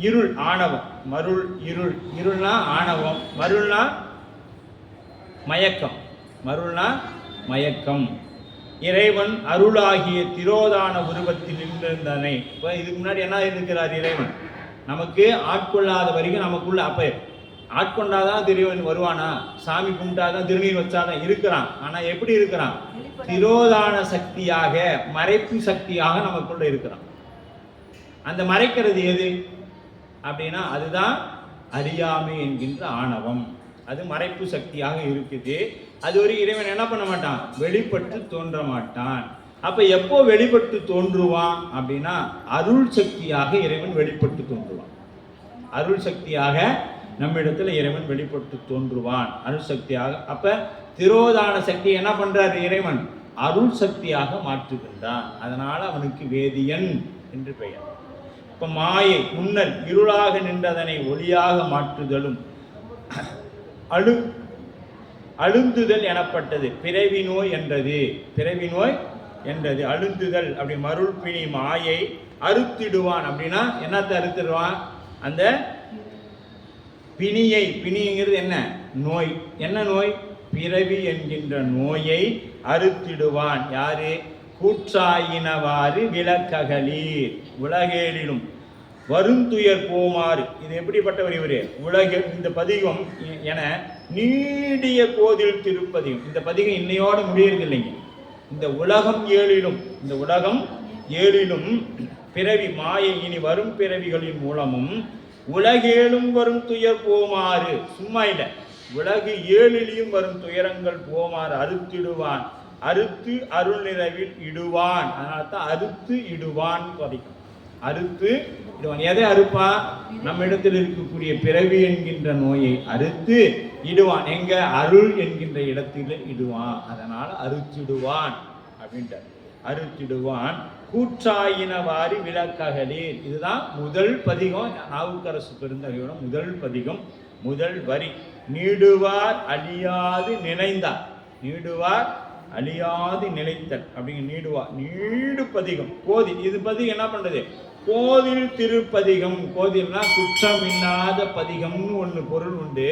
இருள் ஆணவம், மருள் இருள், இருள்னா ஆணவம், மருள்னா மயக்கம், மருள்னா மயக்கம். இறைவன் அருளாகிய திரோதான உருவத்தில் இருந்தனை. இப்போ இதுக்கு முன்னாடி என்ன இருக்கிறார் இறைவன், நமக்கு ஆட்கொள்ளாத வரைக்கும் நமக்குள்ள. அப்ப ஆட்கொண்டாதான் திருவன் வருவானா, சாமி கும்பிட்டாதான் திருநீர் வச்சாதான் இருக்கிறான். ஆனா எப்படி இருக்கிறான், திரோதான சக்தியாக மறைப்பு சக்தியாக நமக்குள்ள இருக்கிறான். அந்த மறைக்கிறது எது அப்படின்னா அதுதான் அறியாமை என்கின்ற ஆணவம், அது மறைப்பு சக்தியாக இருக்குது. அது ஒரு இறைவன் என்ன பண்ண மாட்டான், வெளிப்பட்டு தோன்ற மாட்டான். அப்ப எப்போ வெளிப்பட்டு தோன்றுவான் அப்படின்னா அருள் சக்தியாக இறைவன் வெளிப்பட்டு தோன்றுவான். அருள் சக்தியாக நம்மிடத்துல இறைவன் வெளிப்பட்டு தோன்றுவான், அருள் சக்தியாக. அப்ப திரோதான சக்தி என்ன பண்றாரு இறைவன், அருள் சக்தியாக மாற்றுகின்றான். அதனால அவனுக்கு வேதியன் என்று பெயர். இப்போ மாயை முன்னல் இருளாக நின்றதனை ஒளியாக மாற்றுதலும் அழுந்துதல் எனப்பட்டது. பிறவி நோய் என்றது. பிறவி நோய் என்றது அழுந்துதல். அப்படி மருள் பிணி மாயை அறுத்திடுவான். அப்படின்னா என்னத்தை அறுத்திடுவான்? அந்த பிணியை. பிணிங்கிறது என்ன? நோய். என்ன நோய்? பிறவி என்கின்ற நோயை அறுத்திடுவான். யாரு? கூற்றாயினவாறு விளக்ககலீர் உலகேலிலும் வருந்துயர் போமாறு. இது எப்படிப்பட்டவர் இவரு? உலக இந்த பதிகம் என நீடிய கோதில் திருப்பதிகம். இந்த பதிகம் இன்னையோட முடியறது இல்லைங்க. இந்த உலகம் ஏழிலும், இந்த உலகம் ஏழிலும் பிறவி மாயை இனி வரும் பிறவிகளின் மூலமும் உலகேழும் வரும் துயர் போமாறு. சும்மா இல்லை, உலகு ஏழிலையும் வரும் துயரங்கள் போமாறு அறுத்திடுவான். அறுத்து அருள் நிறைவில் இடுவான். அதனால தான் அறுத்து இடுவான் பதிக்கும். அறுத்து இடுவான். எதை அறுப்பான்? நம்ம இடத்தில் இருக்கக்கூடிய பிறவி என்கின்ற நோயை அறுத்து இடுவான். எங்க? அருள் என்கின்ற இடத்தில் இடுவான். அதனால அறுத்திடுவான் அப்படின்ட்டார். அறுத்திடுவான். கூற்றாயினவாறு விளக்ககலீர். இதுதான் முதல் பதிகம். நாவுக்கரசு பெருந்தகையோட முதல் பதிகம், முதல் வரி. நீடுவார் அழியாது நினைந்தார். நீடுவார் அழியாது நிலைத்தல் அப்படிங்க. நீடுவார் நீடு பதிகம். கோதில். இது பதிகம் என்ன பண்றது? கோதில் திருப்பதிகம். கோதில்னா குற்றம் இல்லாத பதிகம்னு ஒன்று பொருள் உண்டு.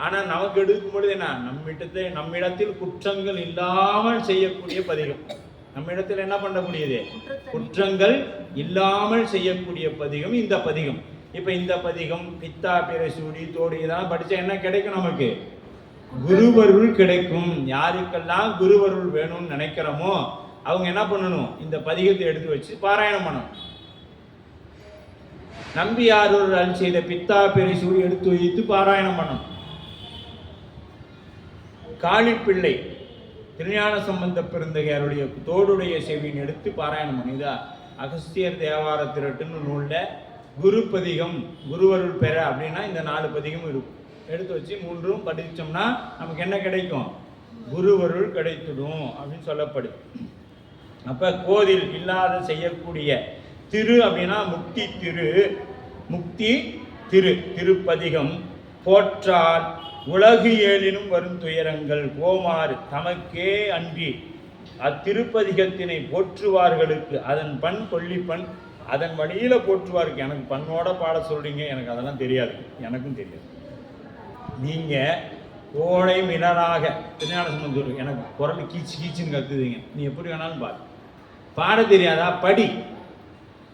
ஆனால் நமக்கு எடுக்கும் பொழுது என்ன? நம்மிடத்தில் குற்றங்கள் இல்லாமல் செய்யக்கூடிய பதிகம். நம்ம இடத்துல என்ன பண்ணக்கூடியது? குற்றங்கள் இல்லாமல் செய்யக்கூடிய பதிகம் இந்த பதிகம். இப்ப இந்த பதிகம் பித்தா பிரசூடி தோடு இதெல்லாம் படிச்சா என்ன கிடைக்கும்? நமக்கு குருவருள் கிடைக்கும். யாருக்கெல்லாம் குருவருள் வேணும்னு நினைக்கிறோமோ அவங்க என்ன பண்ணணும்? இந்த பதிகத்தை எடுத்து வச்சு பாராயணம் பண்ணணும். நம்பியாரூர் செய்த பித்தா பிரசூடி எடுத்து வைத்து பாராயணம் பண்ணணும். காளிப்பிள்ளை திருஞான சம்பந்த பெருந்தகையாருடைய தோடுடைய செவியின் எடுத்து பாராயணம் பண்ணிதா. அகஸ்தியர் தேவார திரட்டுன்னு நூலில் குரு பதிகம், குருவருள் பெற அப்படின்னா இந்த 4 பதிகமும் இருக்கும். எடுத்து வச்சு 3ம் படித்தோம்னா நமக்கு என்ன கிடைக்கும்? குருவருள் கிடைத்திடும் அப்படின்னு சொல்லப்படுது. அப்போ கோதில் இல்லாத செய்யக்கூடிய திரு அப்படின்னா முக்தி திரு. முக்தி திரு திருப்பதிகம் போற்றால் உலகு ஏழினும் வரும் துயரங்கள் போமாறு தமக்கே அன்றி அத்திருப்பதிகத்தினை போற்றுவார்களுக்கு அதன் பண் கொல்லிப்பண் அதன் வழியில் போற்றுவாருக்கு. எனக்கு பண்ணோட பாட சொல்கிறீங்க, எனக்கு அதெல்லாம் தெரியாது. எனக்கும் தெரியாது. நீங்கள் கோடை மினராக திருஞான சம்பந்தர் எனக்கு குரல் கீச்சு கீச்சுன்னு கற்றுதுங்க. நீ எப்படி வேணாலும் பாட தெரியாதா? படி,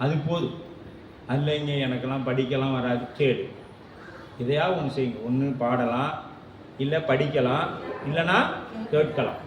அது போதும். இல்லைங்க எனக்கெல்லாம் படிக்கலாம் வராது. கேடு, இதையாவது ஒன்று செய்யுங்க. ஒன்று பாடலாம், இல்லை படிக்கலாம், இல்லைன்னா கேட்கலாம்.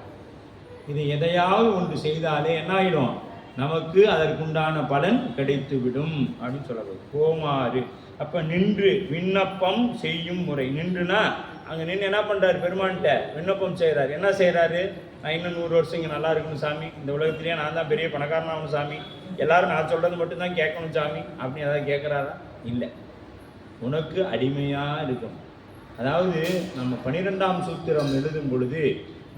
இது எதையாவது ஒன்று செய்தாலே என்ன ஆகிடும்? நமக்கு அதற்குண்டான பலன் கிடைத்து விடும் அப்படின்னு சொல்லப்படுது. போமாறு. அப்போ நின்று விண்ணப்பம் செய்யும் முறை. நின்றுனா அங்கே நின்று என்ன பண்ணுறாரு? பெருமான்கிட்ட விண்ணப்பம் செய்கிறாரு. என்ன செய்கிறாரு? நான் இன்னும் 100 வருஷம் இங்கே நல்லா இருக்கணும் சாமி, இந்த உலகத்திலேயே நான் தான் பெரிய பணக்காரனாகணும் சாமி, எல்லாரும் நான் சொல்கிறது மட்டும்தான் கேட்கணும் சாமி அப்படின்னு ஏதாவது கேட்குறாரா? இல்லை. உனக்கு அடிமையாக இருக்கணும். அதாவது நம்ம 12ஆம் சூத்திரம் எழுதும் பொழுது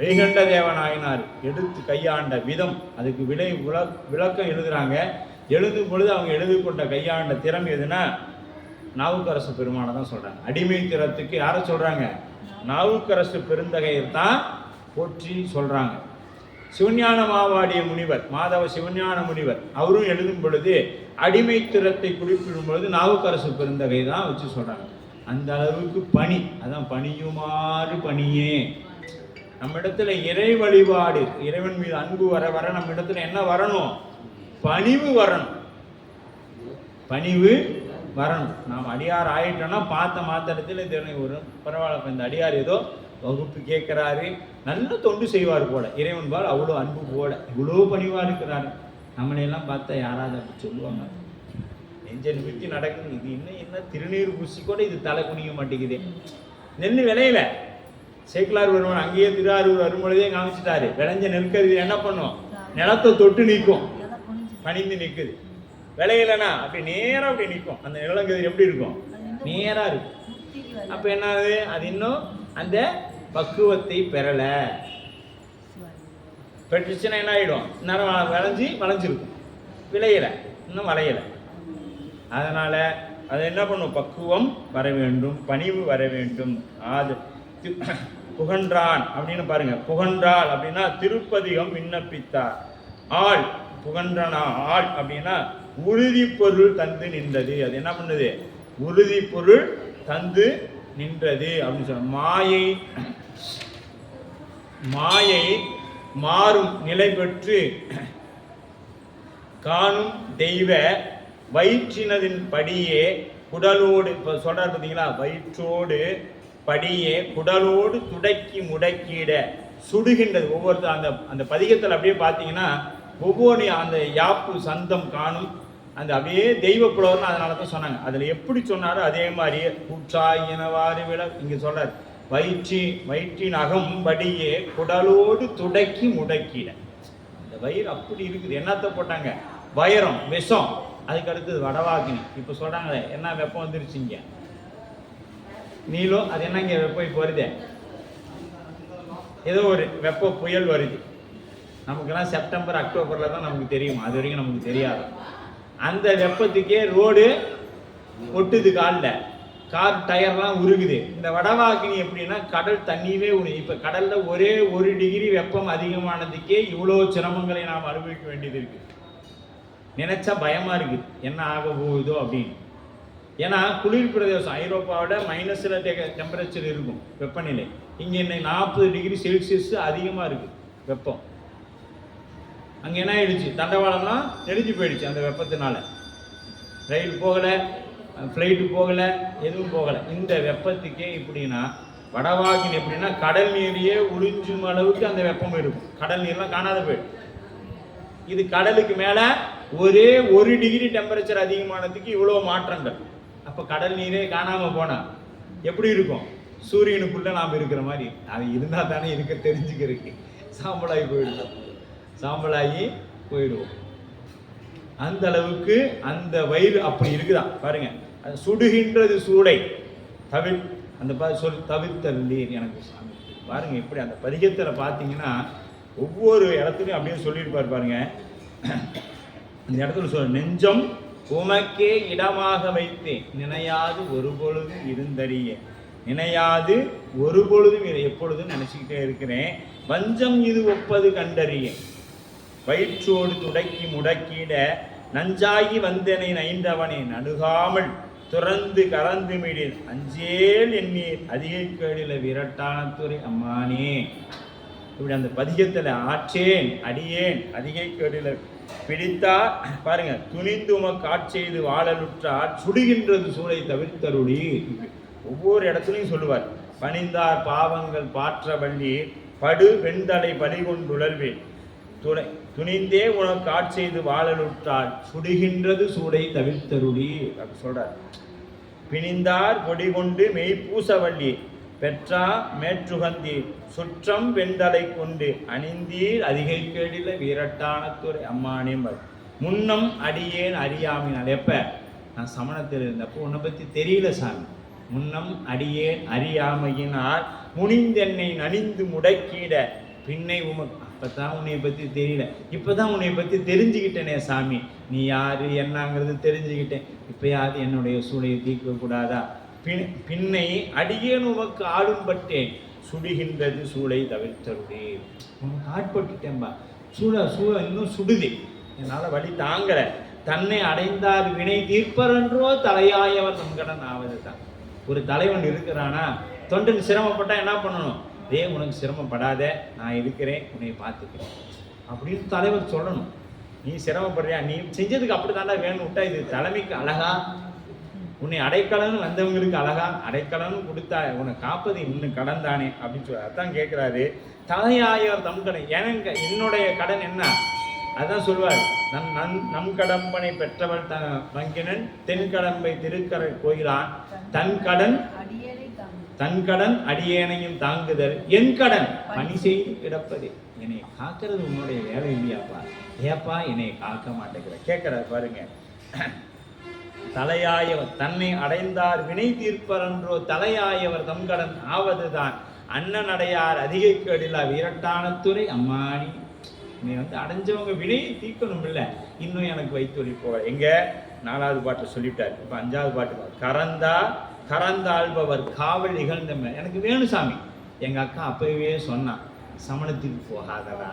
மெய்கண்ட தேவநாயனார் எடுத்து கையாண்ட விதம், அதுக்கு விளக்கம் எழுதுகிறாங்க. எழுதும் பொழுது அவங்க எழுதிக்கொண்ட கையாண்ட திறம் எதுனா நாவுக்கரசு பெருமானை தான் சொல்கிறாங்க. அடிமை திறத்துக்கு யாரை சொல்கிறாங்க? நாவுக்கரசு பெருந்தகையர் தான் போற்றி சொல்கிறாங்க. சிவஞான மாவாடிய முனிவர், மாதவ சிவஞான முனிவர், அவரும் எழுதும் பொழுது அடிமை திறத்தை குறிப்பிடும் பொழுது நாவுக்கரசு பெருந்தகை தான் வச்சு சொல்கிறாங்க. அந்த அளவுக்கு பணி, அதான் பணியுமாறு பணியே. நம்ம இடத்துல இறை வழிபாடு, இறைவன் மீது அன்பு வர வர நம்ம இடத்துல என்ன வரணும்? பணிவு வரணும். பணிவு வரணும். நாம் அடியார் ஆயிட்டோம்னா பார்த்த இடத்துல திறனை வரும். பரவாயில்ல, இந்த அடியார் ஏதோ வகுப்பு கேட்குறாரு, நல்ல தொண்டு செய்வார் போல, இறைவன் பால் அவ்வளோ அன்பு போல, இவ்வளோ பணிவாக இருக்கிறாரு. நம்மளையெல்லாம் பார்த்தா யாராவது அப்படி சொல்லுவாங்க? நெஞ்ச நிமித்தி நடக்குது. இது என்ன திருநீர் பூசி கூட இது தலை குனிய மாட்டேங்குது. நெல் விளையில சேக்கிலார் வருவான், அங்கேயே திருவாரூர் வரும்பொழுதே காமிச்சிட்டாரு. விளைஞ்ச நெற்கருது என்ன பண்ணும்? நிலத்தை தொட்டு நிற்கும், பணிந்து நிற்குது. விளையலைன்னா அப்படி நேராக அப்படி நிற்கும். அந்த நிலங்கதிர் எப்படி இருக்கும்? நேராக இருக்கும். அப்போ என்னது? அது இன்னும் அந்த பக்குவத்தை பெறலை. பெற்றுச்சுன்னா என்ன ஆகிடும்? நேரம் வளைஞ்சிருக்கும். விளையலை, இன்னும் வளையலை. அதனால் அது என்ன பண்ணும், பக்குவம் வர வேண்டும், பணிவு வர வேண்டும். அது புகன்றான் அப்படின்னு பாருங்க. புகன்றாள் அப்படின்னா திருப்பதிகம் விண்ணப்பித்தார். ஆள் புகன்றானா, ஆள் அப்படின்னா உறுதி பொருள் தந்து நின்றது. அது என்ன பண்ணுது, உறுதி பொருள் தந்து நின்றது அப்படின்னு சொல்ல. மாயை மாறும் நிலை பெற்று காணும் தெய்வ வயிற்றினதின் படியே குடலோடு, இப்போ சொல்றாரு பார்த்தீங்களா, வயிற்றோடு படியே குடலோடு துடக்கி முடக்கிட சுடுகின்றது. ஒவ்வொருத்தர் அந்த அந்த பதிகத்தில் அப்படியே பார்த்தீங்கன்னா ஒவ்வொரு அந்த யாப்பு சந்தம் காணும் அந்த அப்படியே தெய்வ புலவர்னு அதனால தான் சொன்னாங்க. அதில் எப்படி சொன்னாரோ அதே மாதிரியே கூற்றாயினவாறு விட இங்கே சொல்றார், வயிற்றின் அகம் படியே குடலோடு துடக்கி முடக்கிட. இந்த வயிறு அப்படி இருக்குது. என்னத்தை போட்டாங்க, வைரம் விஷம், அதுக்கு அடுத்தது வடவாக்கினி. இப்போ சொல்றாங்களே என்ன வெப்பம் வந்துருச்சுங்க, நீளம், அது என்னங்க வெப்பம் இப்போ வருது, ஏதோ ஒரு வெப்ப புயல் வருது. நமக்கெல்லாம் செப்டம்பர் அக்டோபரில் தான் நமக்கு தெரியும், அது வரைக்கும் நமக்கு தெரியாது. அந்த வெப்பத்துக்கே ரோடு ஒட்டுது, காலில் கார் டயர்லாம் உருகுது. இந்த வடவாக்கினி எப்படின்னா கடல் தண்ணியவே உருகுது. இப்போ கடலில் ஒரே 1 டிகிரி வெப்பம் அதிகமானதுக்கே இவ்வளோ சிரமங்களை நாம் அனுபவிக்க வேண்டியது இருக்குது. நினைச்சா பயமாக இருக்குது என்ன ஆக போகுதோ அப்படின்னு. ஏன்னா குளிர் பிரதேசம், ஐரோப்பாவோட மைனஸில் டெம்பரேச்சர் இருக்கும் வெப்பநிலை. இங்கே இன்னைக்கு 40 டிகிரி செல்சியஸ் அதிகமாக இருக்குது வெப்பம். அங்கே என்ன ஆயிடுச்சு, தண்டவாளம்லாம் நெடுஞ்சு போயிடுச்சு அந்த வெப்பத்தினால. ரயில் போகலை, ஃப்ளைட்டு போகலை, எதுவும் போகலை. இந்த வெப்பத்துக்கே இப்படின்னா வடவாக்கின் எப்படின்னா கடல் நீரையே உறிஞ்சும் அளவுக்கு அந்த வெப்பம் இருக்கும். கடல் நீர்லாம் காணாத போயிடும். இது கடலுக்கு மேலே ஒரே 1 டிகிரி டெம்பரேச்சர் அதிகமானதுக்கு இவ்வளோ மாற்றங்கள். அப்போ கடல் நீரே காணாமல் போனால் எப்படி இருக்கும், சூரியனுக்குள்ளே நாம் இருக்கிற மாதிரி. அது இருந்தால் தானே இருக்க தெரிஞ்சுக்கிறதுக்கு. சாம்பலாகி போயிடுவோம், சாம்பலாகி போயிடுவோம். அந்த அளவுக்கு அந்த வயிறு அப்படி இருக்குதான் பாருங்க. அது சுடுகின்றது சூடை அந்த சொல் தவிர்த்தல்லீர் எனக்கு சாமி பாருங்க. எப்படி அந்த பதிகத்தில் பார்த்தீங்கன்னா ஒவ்வொரு இடத்துலையும் அப்படியே சொல்லியிருப்பார் பாருங்க. இந்த இடத்துல சொல்ல, நெஞ்சம் உமக்கே இடமாக வைத்தேன் நினையாது ஒரு பொழுதும் இருந்தறிய. நினையாது ஒரு பொழுதும் எப்பொழுதும் நினைச்சுக்கிட்டே இருக்கிறேன். வஞ்சம் இது ஒப்பது கண்டறிய. வயிற்றோடு துடக்கி முடக்கிட நஞ்சாகி வந்தனை நைந்தவனை நடுகாமல் துறந்து கறந்து மிடில் அஞ்சேல் எண்ணீர் அதிகை கேடில விரட்டான துறை அம்மானே. இப்படி அந்த பதிகத்தில் ஆற்றேன் அடியேன் அதிகை கேடில பிடித்தா பாருங்க. துணிந்து உமக்கு ஆட்செய்து வாழலுற்றார் சுடுகின்றது சூளை தவிர்த்தருளி. ஒவ்வொரு இடத்துலையும் சொல்லுவார். பணிந்தார் பாவங்கள் பாற்ற வள்ளி படு வெண்தலை பலிகொண்டுழல்வேன் துணிந்தே உனக்கு ஆட்செய்து வாழலுற்றார் சுடுகின்றது சூடை தவிர்த்தருளி அப்படி சொல்றார். பிணிந்தார் பொடி கொண்டு மெய்ப்பூசவள்ளி பெற்றா மேற்றுகந்தீர் சுற்றம் வெண்தலை கொண்டு அணிந்தீர் அதிகை கேடில வீரட்டான துறை அம்மானே. முன்னம் அடியேன் அறியாமினால். எப்ப நான் சமணத்தில் இருந்தப்போ உன்னை பற்றி தெரியல சாமி. முன்னம் அடியேன் அறியாமையினால் முனிந்தென்னை நனிந்து முடக்கிட பின்னை உமக்கு. அப்பதான் உன்னை பற்றி தெரியல, இப்போதான் உன்னை பற்றி தெரிஞ்சுக்கிட்டேனே சாமி. நீ யாரு என்னங்கிறது தெரிஞ்சுக்கிட்டேன். இப்போயாவது என்னுடைய சூளையை தீர்க்கக்கூடாதா? பின்னை அடியேன் உமக்கு ஆடும்பட்டேன் சுடுகின்றது சூளை தவிர்த்தருளே. உனக்கு ஆட்பட்டுட்டேன்பா, சூழ இன்னும் சுடுது, என்னால் வழி தாங்கலை. தன்னை அடைந்தார் வினை தீர்ப்பரன்றோ தலையாயவர் நம்கடன் ஆவது தான். ஒரு தலைவன் இருக்கிறானா, தொண்டன் சிரமப்பட்டா என்ன பண்ணணும்? உனக்கு சிரமப்படாத, நான் இருக்கிறேன், உன்னை பார்த்துக்கிறேன் அப்படின்னு தலைவர் சொல்லணும். நீ சிரமப்படுறியா, நீ செஞ்சதுக்கு அப்படி தாண்டா வேணும் விட்டா இது தலைமைக்கு அழகா? உன்னை அடைக்கலன்னு வந்தவங்களுக்கு அழகா? அடைக்கலன்னு கொடுத்தா உன்னை காப்பது இன்னும் கடன் தானே அப்படின்னு சொல்லி அதான் கேட்குறாரு. தலையாயவர் தம் கடன். எனக்கு என்னுடைய கடன் என்ன? அதான் சொல்லுவார். நம் கடம்பனை பெற்றவள் வங்கினன் தென்கடம்பை திருக்கரை கோயிலான் தன் கடன் அடியேனையும் தாங்குதல் என் கடன் பணி செய்து கிடப்பது. என்னை காக்கிறது உன்னுடைய வேலை இல்லையாப்பா? ஏப்பா என்னை காக்க மாட்டேங்கிற கேட்கிறார் பாருங்க. தலையாயவர் தன்னை அடைந்தார் வினை தீர்ப்பரன்றோ தலையாயவர் தம் கடன் ஆவதுதான் அண்ணன் அடையார் அதிகை கேடிலா வீரட்டானத்துறை அம்மானி. நீ அடைஞ்சவங்க வினையை தீர்க்கணும் இல்லை, இன்னும் எனக்கு வைத்தொழி போக. எங்க 4வது பாட்டில் சொல்லிவிட்டார். இப்போ 5வது பாட்டு, கறந்தாழ்பவர் காவல் இகழ்ந்தமே. எனக்கு வேணும் சாமி. எங்கள் அக்கா அப்பவே சொன்னான், சமணத்துக்கு போகாதடா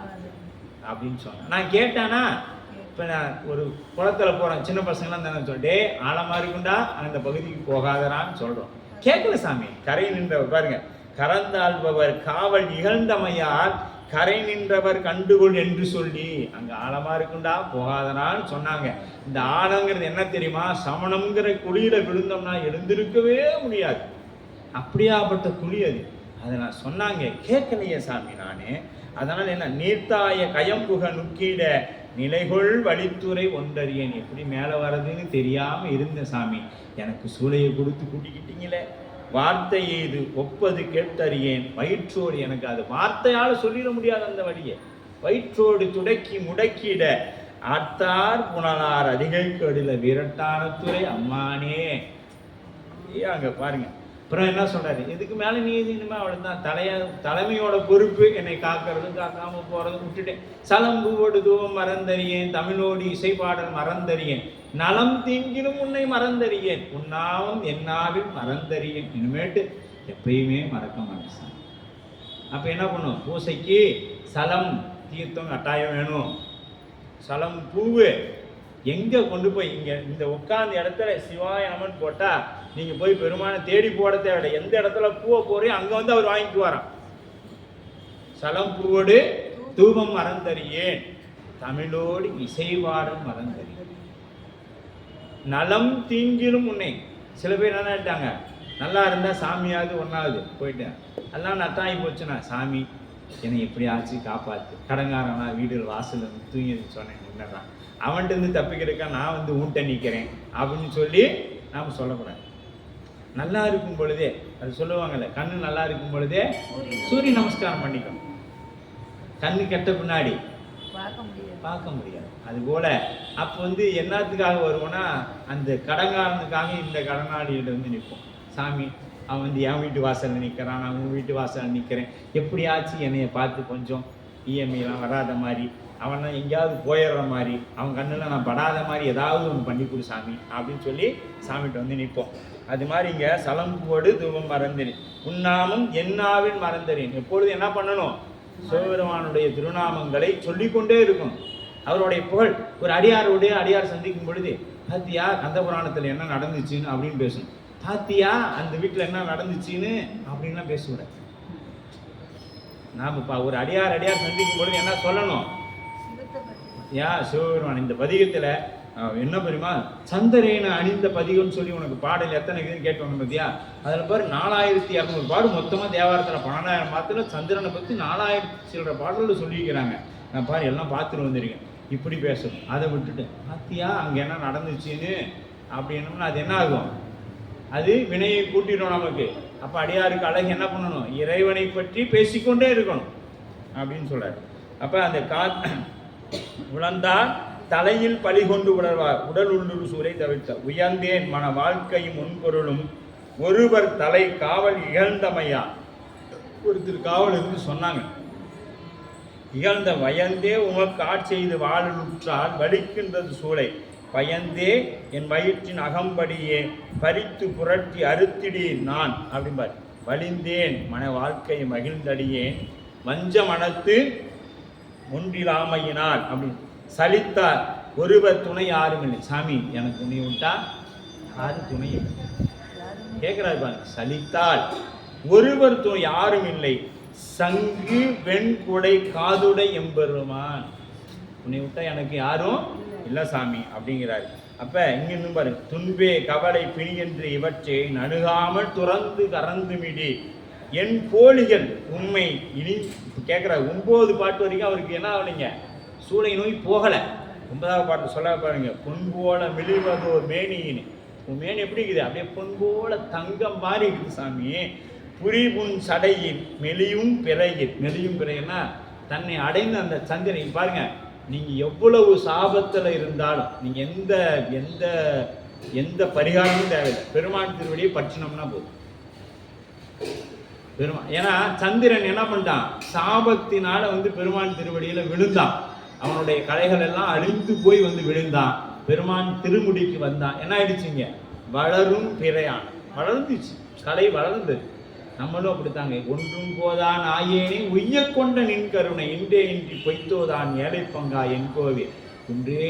அப்படின்னு சொன்னான். நான் கேட்டானா, இப்போ நான் ஒரு குளத்தில் போகிறேன், சின்ன பசங்களாம் தானே சொல்லிட்டு ஆழமாக இருக்குண்டா அந்த பகுதிக்கு போகாதரான்னு சொல்கிறோம். கேட்கல சாமி. கரை நின்றவர் பாருங்க, கறந்தாழ்பவர் காவல் இகழ்ந்தமையார் கரை நின்றவர் கண்டுகொள் என்று சொல்லி, அங்கே ஆழமாக இருக்குண்டா போகாதரான்னு சொன்னாங்க. இந்த ஆழங்கிறது என்ன தெரியுமா? சமணம்ங்கிற குழியில விழுந்தோம்னா எழுந்திருக்கவே முடியாது. அப்படியாப்பட்ட குழி அது. அதை நான் சொன்னாங்க, கேட்கலையே சாமி நானு. அதனால் என்ன, நீர்த்தாய கயம்புக நுக்கீட நிலைகொள் வழித்துறை ஒன்றறியேன். எப்படி மேலே வர்றதுன்னு தெரியாமல் இருந்த சாமி, எனக்கு சூளையை கொடுத்து கூட்டிக்கிட்டீங்களே. வார்த்தை இது ஒப்பது கேட்டறியேன் வயிற்றோடு. எனக்கு அது வார்த்தையால் சொல்லிட முடியாது அந்த வழியை. வயிற்றோடு துடக்கி முடக்கிட ஆத்தார் புனலார் அதிகை கடில விரட்டான துறை அம்மானே. அங்கே பாருங்க. அப்புறம் என்ன சொல்றாரு, இதுக்கு மேலே நீ இனிமே அவ்வளோதான். தலைமையோட பொறுப்பு என்னை காக்கிறதும் காக்காம போகிறதும் விட்டுட்டேன். சலம்புவோடு தூவம் மறந்தறியேன், தமிழோடு இசைப்பாடல் மறந்தறியேன், நலம் தீங்கிலும் உன்னை மறந்தறியேன், உன்னாவும் என்னாவில் மறந்தறியேன். இனிமேட்டு எப்பயுமே மறக்க மாட்டேன். அப்போ என்ன பண்ணும், பூசைக்கு சலம் தீர்த்தம் கட்டாயம் வேணும். சலம் பூவு எங்கே கொண்டு போய் இங்கே இந்த உட்கார்ந்த இடத்துல சிவாய நமன் போட்டால் நீங்கள் போய் பெருமானை தேடி போட தேவை. எந்த இடத்துல பூவை போறீங்க அங்கே வந்து அவர் வாங்கிட்டு வரான். சலம் பூவோடு தூபம் மறந்தறியேன், தமிழோடு இசைவாரம் மறந்தறியேன், நலம் தீங்கிலும் உன்னை. சில பேர் என்ன ஆயிட்டாங்க, நல்லா இருந்தால் சாமியாவது ஒன்றாவது போயிட்டேன், எல்லாம் நட்டாகி போச்சுன்னா சாமி என்னை எப்படி ஆச்சு காப்பாற்று. கடங்காரனா வீடு வாசல் வந்து தூங்கி சொன்னேன், என்னதான் அவன்கிட்ட தப்பிக்கிறக்கா நான் வந்து ஊன்ட்ட நிற்கிறேன் அப்படின்னு சொல்லி நாம் சொல்லக்கூடாது. நல்லா இருக்கும் பொழுதே, அது சொல்லுவாங்கல்ல, கண்ணு நல்லா இருக்கும் பொழுதே சூரிய நமஸ்காரம் பண்ணிக்கணும். கண்ணு கெட்ட பின்னாடி பார்க்க முடியாது. அதுபோல் அப்போ வந்து என்னத்துக்காக வருவோன்னா, அந்த கடங்காரனுக்காக இந்த கடனாளிகிட்ட வந்து நிற்போம். சாமி அவன் வந்து என் வீட்டு வாசலில் நிற்கிறான், நான் உன் வீட்டு வாசலில் நிற்கிறேன், எப்படியாச்சும் என்னையை பார்த்து கொஞ்சம் இஎம்ஐலாம் வராத மாதிரி, அவனை எங்கேயாவது போயிடுற மாதிரி, அவன் கண்ணில் நான் படாத மாதிரி ஏதாவது ஒன்று பண்ணி கொடு சாமி அப்படின்னு சொல்லி சாமிகிட்ட வந்து நிற்போம். அது மாதிரி இங்கே சலம்போடு தூபம் மறந்தேன், உன்னாமம் என்னாவில் மறந்தேன். எப்பொழுது என்ன பண்ணணும், சிவபெருமானுடைய திருநாமங்களை சொல்லிக்கொண்டே இருக்கணும். அவருடைய புகழ். ஒரு அடியார் சந்திக்கும் பொழுது, பாத்தியா கந்த புராணத்தில் என்ன நடந்துச்சுன்னு அப்படின்னு பேசணும். பாத்தியா அந்த வீட்டில் என்ன நடந்துச்சுன்னு அப்படின்லாம் பேசுகிறேன். நாம் இப்போ ஒரு அடியார் சந்திக்கும் பொழுது என்ன சொல்லணும், சிவபெருமான் இந்த பதிகத்தில் என்ன தெரியுமா, சந்திரேன அணிந்த பதிகம்னு சொல்லி உனக்கு பாடல் எத்தனை இதுன்னு கேட்டோம் பார்த்தியா. அதில் பாரு 4200 பாடு மொத்தமாக தேவாரத்தில் 12,000 பாத்தில் சந்திரனை பற்றி 4000 சிலர பாடல்கள் சொல்லியிருக்கிறாங்க. நான் பாரு எல்லாம் பார்த்துட்டு வந்திருக்கேன். இப்படி பேசணும். அதை விட்டுட்டு பாத்தியா அங்கே என்ன நடந்துச்சுன்னு அப்படின்னோம்னா அது என்ன ஆகும், அது வினையை கூட்டிடும் நமக்கு. அப்போ அடியாருக்கு அழகு என்ன பண்ணணும், இறைவனை பற்றி பேசிக்கொண்டே இருக்கணும் அப்படின்னு சொல்றாரு. அப்போ அந்த உழந்தார் தலையில் பழி கொண்டு உணர்வார், உடல் உள்ளுரு சூரை தவிர்த்த உயர்ந்தேன் மன வாழ்க்கையும் முன்பொருளும் ஒருவர் தலை காவல் இகழ்ந்தமையா. ஒருத்தர் காவல் இருந்து சொன்னாங்க, இகழ்ந்த வயந்தே உமக்கு ஆட்செய்து வாழலுற்றால் வலிக்கின்றது சூளை, பயந்தே என் வயிற்றின் அகம்படியே பறித்து புரட்டி அறுத்திடீர் நான் அப்படிம்பார். வலிந்தேன் மன வாழ்க்கையை மகிழ்ந்தடியேன் வஞ்ச மனத்து ஒன்றிலாமையினால் அப்படின்னு சலித்தார். ஒருவர் துணை யாரும் இல்லை. சாமி எனக்கு துணை விட்டா யாரும் துணை கேட்கிறாரு பாருங்க. சலித்தால் ஒருவர் துணை யாரும் இல்லை, சங்கு வெண்குடை காதுடை எம்பெருமான். துணை விட்டா எனக்கு யாரும் இல்லை சாமி அப்படிங்கிறாரு. அப்ப இங்க இன்னும் பாருங்க, துன்பே கவலை பிணி என்று இவற்றை நணுகாமல் துறந்து கறந்து மிடி என் போலிகள் உண்மை இனி கேட்குறாரு. 9 பாட்டு வரைக்கும் அவருக்கு என்ன ஆகலைங்க, சூளை நோய் போகலை. 9வது பாட்டு சொல்ல பாருங்க, பொன்போல மெலிவதோர் மேனின்னு. உன் மேனி எப்படி இருக்குது, அப்படியே பொன்போல தங்கம் மாதிரி இருக்குது சாமி. புரிபுன் சடையில் மெலியும் பிறையின்னா தன்னை அடைந்த அந்த சந்திரன் பாருங்க. நீங்கள் எவ்வளவு சாபத்தில் இருந்தாலும் நீங்கள் எந்த பரிகாரமும் தேவையில்லை, பெருமான் திருவடியை பற்றினோம்னா போதும். ஏன்னா சந்திரன் என்ன பண்ணிட்டான், சாபத்தினால வந்து பெருமான் திருவடியில் விழுந்தான். அவனுடைய கலைகள் எல்லாம் அழிந்து போய் வந்து விழுந்தான். பெருமான் திருமுடிக்கு வந்தான். என்ன ஆயிடுச்சுங்க? வளரும் பிறையான் வளர்ந்துச்சு, கலை வளர்ந்தது. நம்மளும் அப்படித்தாங்க. ஒன்றும் போதான் ஆயேனே உய்ய கொண்ட நின் கருணை இன்றே இன்றி பொய்த்தோதான் ஏழை பங்கா என் கோவில் குன்றே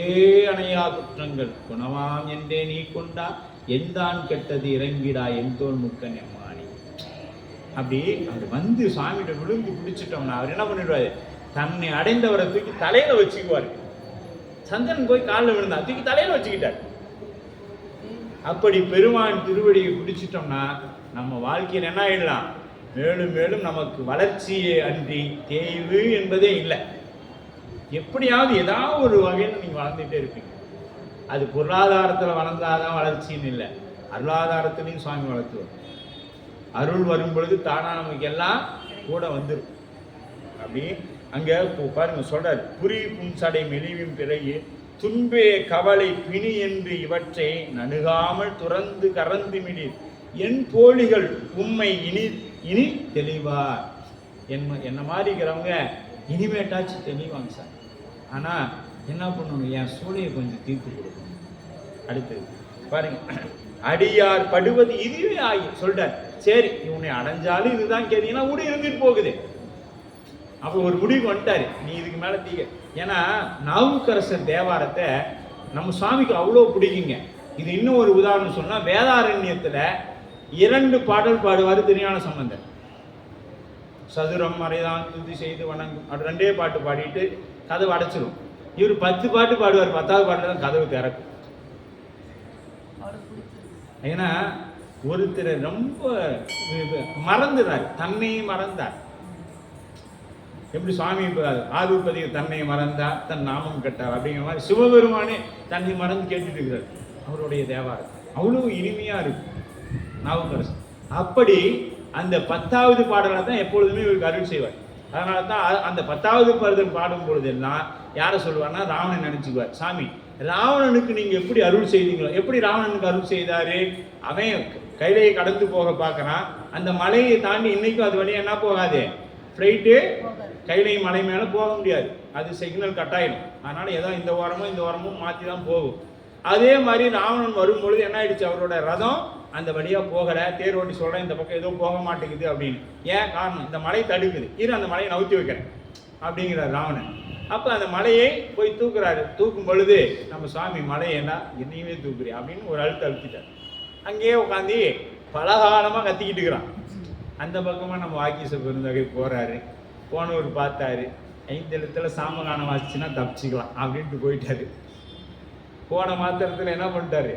அணையா குற்றங்கள் குணமாம் என்றே நீ கொண்டா எந்தான் கெட்டது இறங்கிடா என் தோல் முக்கன் எம்மானி. அப்படி அவர் வந்து சுவாமிகிட்ட விழுந்து பிடிச்சிட்டோம்னா அவர் என்ன பண்ணிடுவாரு? தன்னை அடைந்தவரை தூக்கி தலையில வச்சுக்குவாரு. சந்திரன் போய் காலில் விழுந்தா தூக்கி தலையில வச்சுக்கிட்டார். அப்படி பெருமான் திருவடியை பிடிச்சிட்டோம்னா நம்ம வாழ்க்கையில் என்ன ஆயிடலாம்? மேலும் மேலும் நமக்கு வளர்ச்சியே அன்றி தேய்வு என்பதே இல்லை. எப்படியாவது ஏதாவது ஒரு வகையில் நீங்கள் வளர்ந்துட்டே இருப்பீங்க. அது பொருளாதாரத்தில் வளர்ந்தாதான் வளர்ச்சின்னு இல்லை, அருளாதாரத்திலையும் சுவாமி வளர்த்துவோம். அருள் வரும் பொழுது தானா நமக்கு எல்லாம் கூட வந்துடும். அப்படி அங்கே பாருங்க சொல்றாரு, புரி புன்சடை மெலிவும் பிறையே துன்பே கவலை பிணி என்று இவற்றை நணுகாமல் துறந்து கறந்து மிடீர் என் போலிகள் உண்மை இனி இனி தெளிவார். என்ன மாதிரி இருக்கிறவங்க இனிமேட்டாச்சு தெளிவாங்க சார். ஆனால் என்ன பண்ணணும்? என் சூளையை கொஞ்சம் தீர்த்து கொடுக்கணும். அடுத்தது பாருங்க, அடியார் படுவது இதுவே ஆகி சொல்றார். சரி இவனை அடைஞ்சாலும் இதுதான் கேட்டீங்கன்னா கூட இருந்துட்டு போகுது. அப்போ ஒரு முடிவு வந்துட்டாரு, நீ இதுக்கு மேலே தீங்க. ஏன்னா நாவுக்கரசர் தேவாரத்தை நம்ம சுவாமிக்கு அவ்வளோ பிடிக்குங்க. இது இன்னும் ஒரு உதாரணம் சொன்னால், வேதாரண்யத்தில் 2 பாடல் பாடுவார் திருஞான சம்பந்தர். சதுரம் மறைதான் துதி செய்து வணங்கும், அது 2 பாட்டு பாடிட்டு கதவு அடைச்சிடும். இவர் 10 பாட்டு பாடுவார். 10வது பாட்டில் தான் கதவு திறக்கும். ஏன்னா ஒருத்தர் ரொம்ப மறந்துறாரு, தன்னையும் மறந்தார். எப்படி சுவாமி ஆதிபதி தன்னை மறந்தார் தன் நாமம் கட்டார் அப்படிங்கிற மாதிரி சிவபெருமானே தன்னை மறந்து கேட்டுட்டு இருக்கிறார். அவருடைய தேவாரம் அவ்வளோ இனிமையா இருக்கு நாவுக்கரசர். அப்படி அந்த 10வது பாடலை தான் எப்பொழுதுமே இவருக்கு அருள் செய்வார். அதனால தான் அந்த 10வது பருதம் பாடும் பொழுதெல்லாம் யாரை சொல்லுவார்னா ராவணன் நினைச்சுக்குவார். சாமி ராவணனுக்கு நீங்க எப்படி அருள் செய்தீங்களோ, எப்படி ராவணனுக்கு அருள் செய்தாரு? அவன் கைலையை கடந்து போக பார்க்கறான். அந்த மலையை தாண்டி இன்னைக்கும் அது வழியா என்ன போகாது, ஃப்ளைட்டு கைலை மலை மேலே போக முடியாது, அது சிக்னல் கட் ஆகிடும். அதனால ஏதோ இந்த ஓரமும் மாற்றி தான் போகும். அதே மாதிரி ராவணன் வரும்பொழுது என்ன ஆயிடுச்சு, அவரோட ரதம் அந்த வழியாக போகலை. தேர் ஓட்டி சொல்கிறேன் இந்த பக்கம் எதுவும் போக மாட்டேங்குது அப்படின்னு. ஏன் காரணம்? இந்த மலை தடுக்குது, அந்த மலையை நவுத்தி வைக்கிறேன் அப்படிங்கிறார் ராவணன். அப்போ அந்த மலையை போய் தூக்குறாரு. தூக்கும் பொழுது நம்ம சுவாமி மலையேன்னா என்னையுமே தூக்குறியா அப்படின்னு ஒரு அழுத்திட்டார். அங்கேயே உட்காந்து பலகாலமாக கத்திக்கிட்டு இருக்கிறான். அந்த பக்கமாக நம்ம வாக்கீச பெருந்தகை போகிறாரு. போனவர் பார்த்தாரு, 5 எழுத்துல சாமகானம் வாசிச்சுன்னா தப்பிச்சுக்கலாம் அப்படின்ட்டு போயிட்டாரு. போன மாத்திரத்தில் என்ன பண்ணிட்டாரு,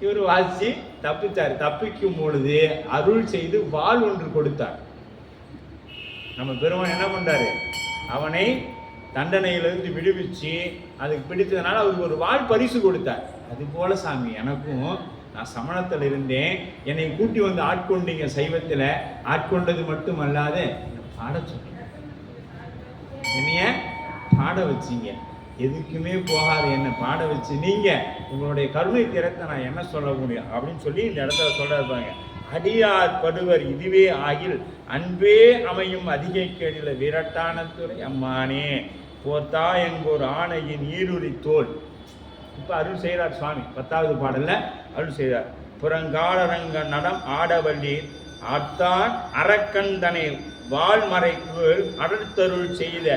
இவர் வாசிச்சு தப்பிச்சாரு. தப்பிக்கும் பொழுது அருள் செய்து வாள் ஒன்று கொடுத்தார். நம்ம பெருமான் என்ன பண்ணாரு, அவனை தண்டனையிலிருந்து விடுவிச்சு அதுக்கு பிடித்ததுனால அவருக்கு ஒரு வாள் பரிசு கொடுத்தார். அது போல சாமி எனக்கும், நான் சமணத்தில் இருந்தேன், என்னை கூட்டி வந்து ஆட்கொண்டீங்க, சைவத்தில் ஆட்கொண்டது மட்டும் அல்லாத பாட சொன்னீங்க, என்னைய பாட வச்சிங்க, எதுக்குமே போகாத என்னை பாட வச்சு நீங்க உங்களுடைய கருணை திறத்தை நான் என்ன சொல்ல முடியும் அப்படின்னு சொல்லி இந்த இடத்துல சொல்றாங்க. அடியார் படுவர் இதுவே ஆகில் அன்பே அமையும் அதிகை கேடில விரட்டான துறை அம்மானே போர்த்தா எங்கோர் ஆணையின் ஈருரி தோல். இப்ப அருள் செய்கிறார் சுவாமி. 10வது பாடல்ல அருள் செய்கிறார். புறங்காலரங்க நடம் ஆடவல்லீர் ஆத்தான் அரக்கந்தனை வாழ்மறைக்கு அடர்த்தருள் செய்த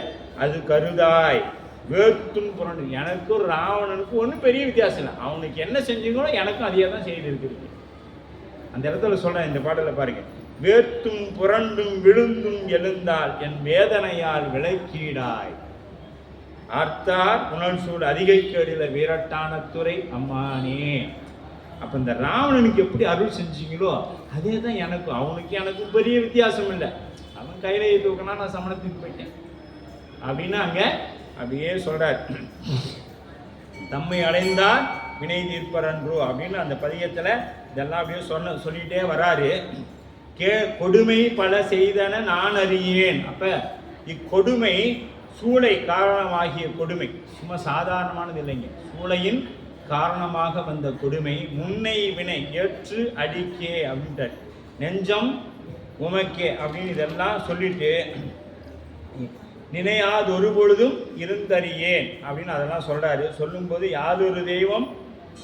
அது கருதாய் வேர்த்தும் புரண்டு. எனக்கும் ராவணனுக்கும் ஒன்றும் பெரிய வித்தியாசம் இல்லை. அவனுக்கு என்ன செஞ்சீங்களோ எனக்கும் அதையே தான் செய்து இருக்குது. அந்த இடத்துல சொல்றேன், இந்த பாடல பாருங்க. வேர்த்தும் புரண்டும் விழுந்தும் எழுந்தால் என் வேதனையால் விளக்கீடாய் ஆர்த்தார் புனல் சூடு அதிகை கேடில வீரட்டான துறை அம்மானே. அப்ப இந்த ராவணனுக்கு எப்படி அருள் செஞ்சீங்களோ அதே தான் எனக்கும், அவனுக்கு எனக்கும் பெரிய வித்தியாசம் இல்லை. அவன் கையிலேயே தூக்கினா நான் சமணத்துக்கு போயிட்டேன் அப்படின்னா அங்க அப்படியே சொல்றார். தம்மை அடைந்தார் வினை தீர்ப்பரன்றோ அப்படின்னு அந்த பதியத்துல இதெல்லாம் அப்படியே சொல்லிட்டே வராரு. கொடுமை பல செய்தன நான் அறியேன். அப்ப இக்கொடுமை சூளை காரணமாகிய கொடுமை சும்மா சாதாரணமானது இல்லைங்க. சூளையின் காரணமாக வந்த கொடுமை முன்னை வினை ஏற்று அடிக்கே அப்படின்றார். நெஞ்சம் உமக்கே அப்படின்னு இதெல்லாம் சொல்லிட்டு நினையாதொரு பொழுதும் இருந்தறியேன் அப்படின்னு அதெல்லாம் சொல்றாரு. சொல்லும்போது யாதொரு தெய்வம்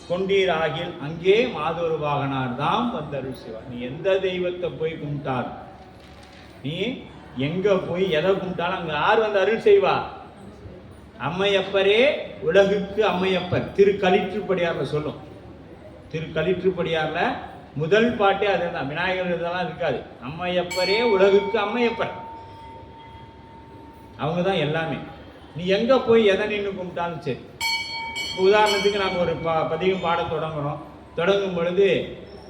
கொண்டீராகில் அங்கே மாதொரு வாகனார் தான் வந்தருள் செய்வார். நீ எந்த தெய்வத்தை போய் கும்பிட்டாலும், நீ எங்க போய் எதை கும்பிட்டாலும் அங்க யார் வந்து அருள் செய்வா? அம்மையப்பரே உலகுக்கு அம்மையப்பர். திருக்களிற்றுப்படியார்ல சொல்லும். திருக்களிற்றுப்படியார்ல முதல் பாட்டே அதுதான். விநாயகர் இதெல்லாம் இருக்காது. அம்மையப்பரே உலகுக்கு அம்மையப்பர், அவங்க தான் எல்லாமே. நீ எங்க போய் எதை நின்று கும்பிட்டாலும் சரி. உதாரணத்துக்கு நாங்கள் ஒரு பதிகம் பாட தொடங்கும் பொழுது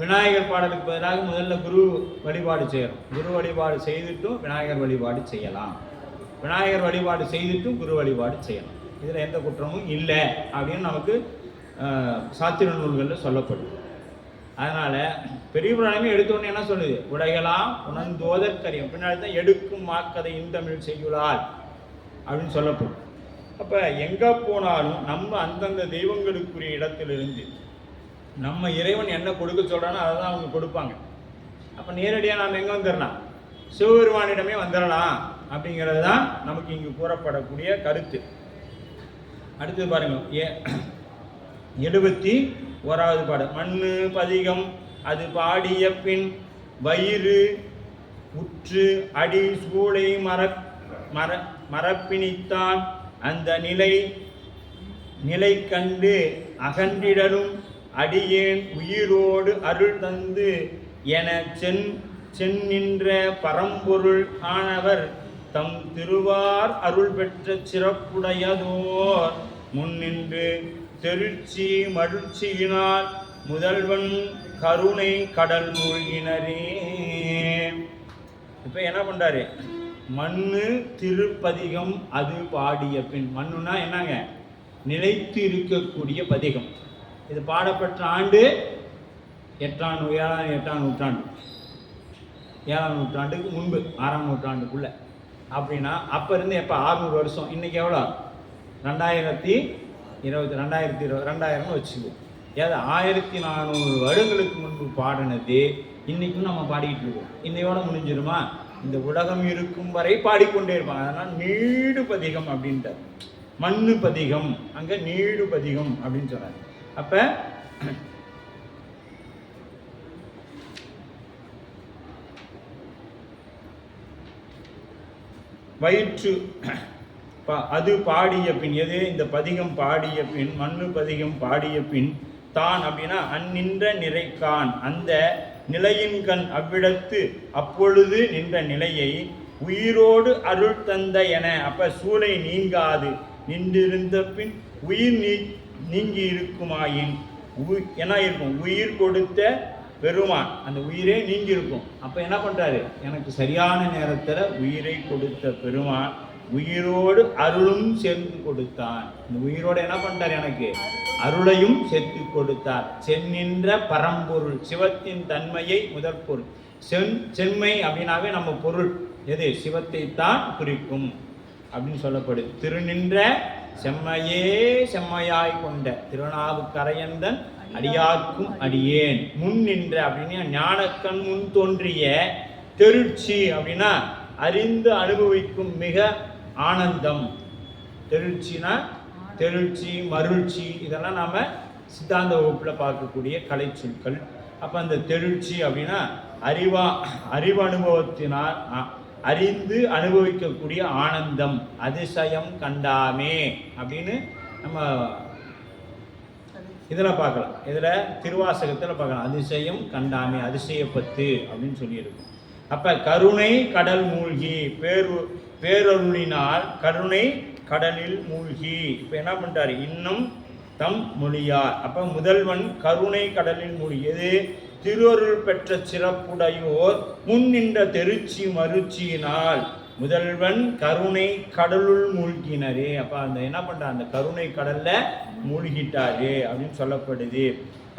விநாயகர் பாடலுக்கு பதிலாக முதல்ல குரு வழிபாடு செய்யறோம். குரு வழிபாடு செய்துட்டும் விநாயகர் வழிபாடு செய்யலாம், விநாயகர் வழிபாடு செய்துட்டும் குரு வழிபாடு செய்யலாம். இதில் எந்த குற்றமும் இல்லை அப்படின்னு நமக்கு சாத்திர நூல்களில் சொல்லப்படும். அதனால பெரிய புராணமே எடுத்தோடனே என்ன சொல்லுது? உடைகளாம் உணர்ந்தோதற்கரியம், பின்னாடி தான் எடுக்கும் மாக்கதை இந்தமிழ் செய்யுளால் அப்படின்னு சொல்லப்படும். அப்போ எங்கே போனாலும் நம்ம அந்தந்த தெய்வங்களுக்குரிய இடத்திலிருந்து நம்ம இறைவன் என்ன கொடுக்க சொல்கிறானோ அதை தான் அவங்க கொடுப்பாங்க. அப்போ நேரடியாக நாம் எங்கே வந்துடலாம்? சிவபெருமானிடமே வந்துடலாம் அப்படிங்கிறது தான் நமக்கு இங்கு கூறப்படக்கூடிய கருத்து. அடுத்து பாருங்க, 71வது பாடு. மண்ணு பதிகம் அது பாடிய பின் வயிறு உற்று அடி சூளை மரப்பினித்தான் அந்த நிலை கண்டு அகன்றிடலும் அடியேன் உயிரோடு அருள் தந்து என சென்னின்ற பரம்பொருள் ஆனவர் தம் திருவார் அருள் பெற்ற சிறப்புடையதோர் முன்னின்று தெருச்சி மகிழ்ச்சியினால் முதல்வன் கருணை கடல் மூழ்கினரே. இப்போ என்ன பண்றாரு? மண்ணு திருப்பதிகம் அது பாடிய பின். மண்ணுனா என்னங்க? நிலைத்து இருக்கக்கூடிய பதிகம். இது பாடப்பட்ட ஆண்டு 8ஆம் நூற்றாண்டு, 7ஆம் நூற்றாண்டுக்கு முன்பு, 6ஆம் நூற்றாண்டுக்குள்ள. அப்படின்னா அப்ப இருந்து எப்ப 600 வருஷம். இன்னைக்கு எவ்வளோ? 2020 வச்சுக்குவோம். ஏதாவது 1400 வருடங்களுக்கு முன்பு பாடினது இன்னைக்கும் நம்ம பாடிக்கிட்டு இருக்கோம். இன்னையோட முடிஞ்சிருமா? இந்த உலகம் இருக்கும் வரை பாடிக்கொண்டே இருப்பாங்க. அதனால நீடு பதிகம் அப்படின்ட்டு, மண்ணு பதிகம் அங்க நீடு பதிகம் அப்படின்னு சொன்னாங்க. அப்ப வயிற்று அது பாடிய பின், எது? இந்த பதிகம் பாடிய பின், மண்ணு பதிகம் பாடிய பின் தான் அப்படின்னா அந்நின்ற நிறைக்கான், அந்த நிலையின் கண் அவ்விடத்து அப்பொழுது நின்ற நிலையை உயிரோடு அருள் தந்த என. அப்ப சூளை நீங்காது நின்றிருந்த பின் உயிர் நீங்கி இருக்குமாயின் என்ன இருக்கும்? உயிர் கொடுத்த பெருமான், அந்த உயிரே நீங்கி இருக்கும். அப்ப என்ன பண்றாரு? எனக்கு சரியான நேரத்துல உயிரை கொடுத்த பெருமான் உயிரோடு அருளும் சேர்ந்து கொடுத்தான். இந்த உயிரோடு என்ன பண்ணிட்டார்? எனக்கு அருளையும் சேர்த்து கொடுத்தார். சென்னின்ற பரம்பொருள், சிவத்தின் தன்மையை முதற் பொருள். செம்மை அப்படின்னாவே நம்ம பொருள் எது? சிவத்தை தான் குறிக்கும் அப்படின்னு சொல்லப்படுது. திருநின்ற செம்மையே செம்மையாய் கொண்ட திருநாவுக்கரையந்தன் அடியார்க்கும் அடியேன். முன் நின்ற அப்படின்னா ஞானக்கண் முன் தோன்றிய, தெருட்சி அப்படின்னா அறிந்து அனுபவிக்கும் மிக ஆனந்தம். தெருட்சினா தெருட்சி, மருட்சி, இதெல்லாம் நாம சித்தாந்த வகுப்புல பார்க்கக்கூடிய கலை சொற்கள். அப்ப அந்த தெருட்சி அப்படின்னா அறிவு அனுபவத்தினால் அறிந்து அனுபவிக்கக்கூடிய ஆனந்தம். அதிசயம் கண்டாமே அப்படின்னு நம்ம இதில் பார்க்கலாம். இதில் திருவாசகத்தில் பார்க்கலாம். அதிசயம் கண்டாமே, அதிசயப்பத்து அப்படின்னு சொல்லியிருக்கும். அப்போ கருணை கடல் மூழ்கி, பேரருளினால் கருணை கடலில் மூழ்கி. இப்போ என்ன பண்ணிட்டாரு? இன்னும் தம் மொழியார். அப்போ முதல்வன் கருணை கடலில் மூழ்கியது. திருவருள் பெற்ற சிறப்புடையோர் முன் நின்ற தெருச்சி மருட்சியினால் முதல்வன் கருணை கடலுள் மூழ்கினரே. அப்ப அந்த என்ன பண்றார்? அந்த கருணை கடல்ல மூழ்கிட்டாரு அப்படின்னு சொல்லப்படுது.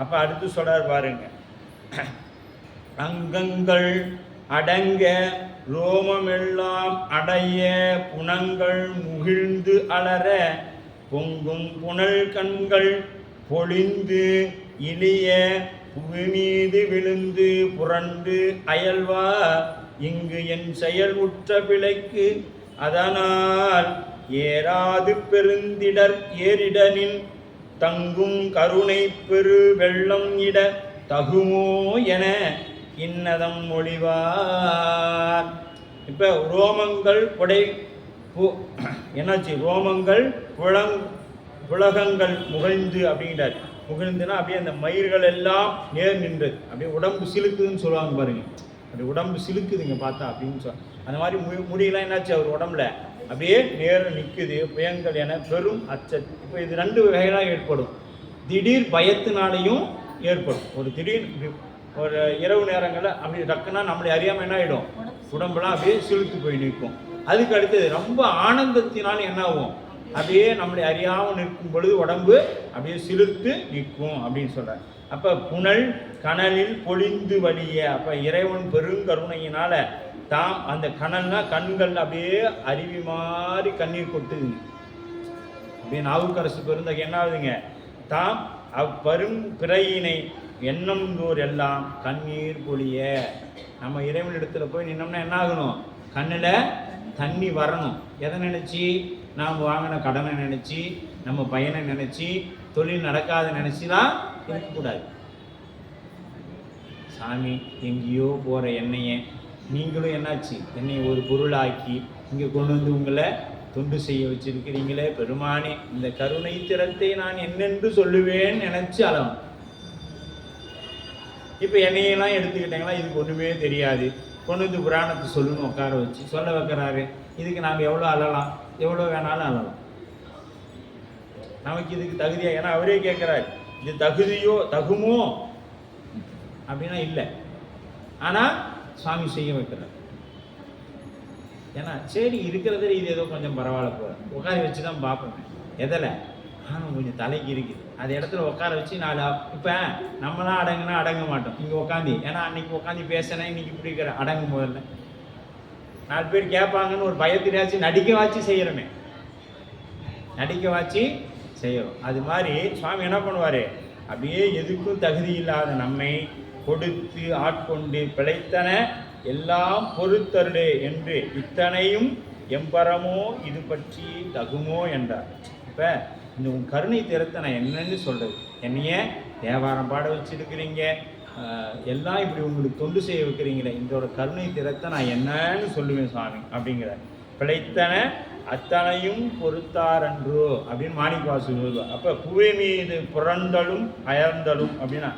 அப்ப அடுத்து சொல்றார் பாருங்க, அங்கங்கள் அடங்க ரோமமெல்லாம் அடைய புனங்கள் முகிழ்ந்து அலற பொங்கும் புனல் கண்கள் பொழிந்து இளிய புவி மீது விழுந்து புரண்டு அயல்வா இங்கு என் செயல் உற்ற பிழைக்கு அதனால் ஏறாது பெருந்திடர் ஏரிடனின் தங்கும் கருணை பெரு வெள்ளம் இட தகுமோ என இன்னதம் மொழிவார். இப்போ ரோமங்கள் புடை என்னாச்சு, ரோமங்கள் புலகங்கள் முகழ்ந்து அப்படிங்கிறார். முகழ்ந்துன்னா அப்படியே அந்த மயிர்கள் எல்லாம் நேர் நின்றது, அப்படியே உடம்பு சிலுக்குதுன்னு சொல்லுவாங்க பாருங்க, அப்படி உடம்பு சிலுக்குதுங்க பார்த்தா அப்படின்னு சொல்ல. அந்த மாதிரி முடியெல்லாம் என்னாச்சு அவர் உடம்புல அப்படியே நேர நிற்குது. புயங்கள் என பெரும் அச்சம். இப்போ இது 2 வகைகளாக ஏற்படும். திடீர் பயத்தினாலையும் ஏற்படும். ஒரு திடீர் ஒரு இரவு நேரங்களில் அப்படி டக்குன்னா நம்மளை அறியாமல் என்ன ஆகிடும், உடம்பெல்லாம் அப்படியே சிலுத்து போய் நிற்கும். அதுக்கு அடுத்தது ரொம்ப ஆனந்தத்தினாலும் என்ன ஆகும், அப்படியே நம்மளை அறியாமல் நிற்கும் பொழுது உடம்பு அப்படியே சிலுத்து நிற்கும் அப்படின்னு சொல்கிறார். அப்போ புனல் கனலில் பொழிந்து வழிய, அப்போ இறைவன் பெருங்கருணையினால தாம் அந்த கனல்னா கண்கள் அப்படியே அருவி மாதிரி கண்ணீர் கொட்டுதுங்க. அப்படியே நாவுக்கரசு பெருந்தகை என்ன ஆகுதுங்க, தாம் அப்பெரும் பிறையினை எண்ணம்தோர் எல்லாம் கண்ணீர் பொழிய. நம்ம இறைவன் இடத்துல போய் நின்னோம்னா என்ன ஆகணும், கண்ணில் தண்ணி வரணும். எதை நினச்சி, நாம் வாங்கின கடனை நினச்சி, நம்ம பையனை நினச்சி, தொழில் நடக்காத நினச்சிலாம் இருக்கக்கூடாது. சாமி எங்கேயோ போகிற எண்ணெயை நீங்களும் என்னாச்சு, என்னை ஒரு பொருளாக்கி இங்கே கொண்டு வந்து உங்களை தொண்டு செய்ய வச்சிருக்கிறீங்களே பெருமானே, இந்த கருணை திறத்தை நான் என்னென்று சொல்லுவேன் நினச்சி அளவும். இப்போ என்னையெல்லாம் எடுத்துக்கிட்டாங்களா, இதுக்கு ஒன்றுமே தெரியாது, கொண்டு வந்து புராணத்தை சொல்லணும்னு உட்கார வச்சு சொல்ல வைக்கிறாரு. இதுக்கு நாம் எவ்வளோ அழலாம், எவ்வளோ வேணாலும் அழலாம். நமக்கு இதுக்கு தகுதியாக, ஏன்னா அவரே கேட்குறாரு, இது தகுதியோ தகுமோ அப்படின்னா இல்லை, ஆனால் சுவாமி செய்ய வைக்கிறார். ஏன்னா சரி இருக்கிறத இது ஏதோ கொஞ்சம் பரவாயில்ல போல உட்கார வச்சு தான் பார்ப்போம். எதில் ஆனால் கொஞ்சம் தலைக்கு இருக்குது, அது இடத்துல உட்கார வச்சு 4 இப்போ நம்மளாம் அடங்குனா அடங்க மாட்டோம். இங்கே உட்காந்து, ஏன்னா அன்னைக்கு உட்காந்து பேசினேன், இன்னைக்கு இப்படி இருக்கிற அடங்கு முதல்ல 4 பேர் கேட்பாங்கன்னு ஒரு பயத்தினாச்சு நடிக்க வாச்சு செய்கிறோமே, நடிக்க வாச்சு செய்யறோம். அது மாதிரி சுவாமி என்ன பண்ணுவார், அப்படியே எதுக்கும் தகுதி இல்லாத நம்மை கொடுத்து ஆட்கொண்டு பிழைத்தன எல்லாம் பொறுத்தருளே என்று இத்தனையும் எம்பரமோ இது பற்றி தகுமோ என்றார். இப்போ இந்த உன் கருணை திறத்தை நான் என்னன்னு சொல்கிறது, என்னைய தேவாரம் பாட வச்சுருக்கிறீங்க, எல்லாம் இப்படி உங்களுக்கு தொண்டு செய்ய வைக்கிறீங்களே, இதோட கருணை திறத்தை நான் என்னன்னு சொல்லுவேன் சுவாமி அப்படிங்கிறார். பிழைத்தன அத்தனையும் பொறுத்தாரன்றோ அப்படின்னு மாணிக்கவாசு சொல்லுவார். அப்போ புவை மீது புரண்டலும் அயர்ந்தலும் அப்படின்னா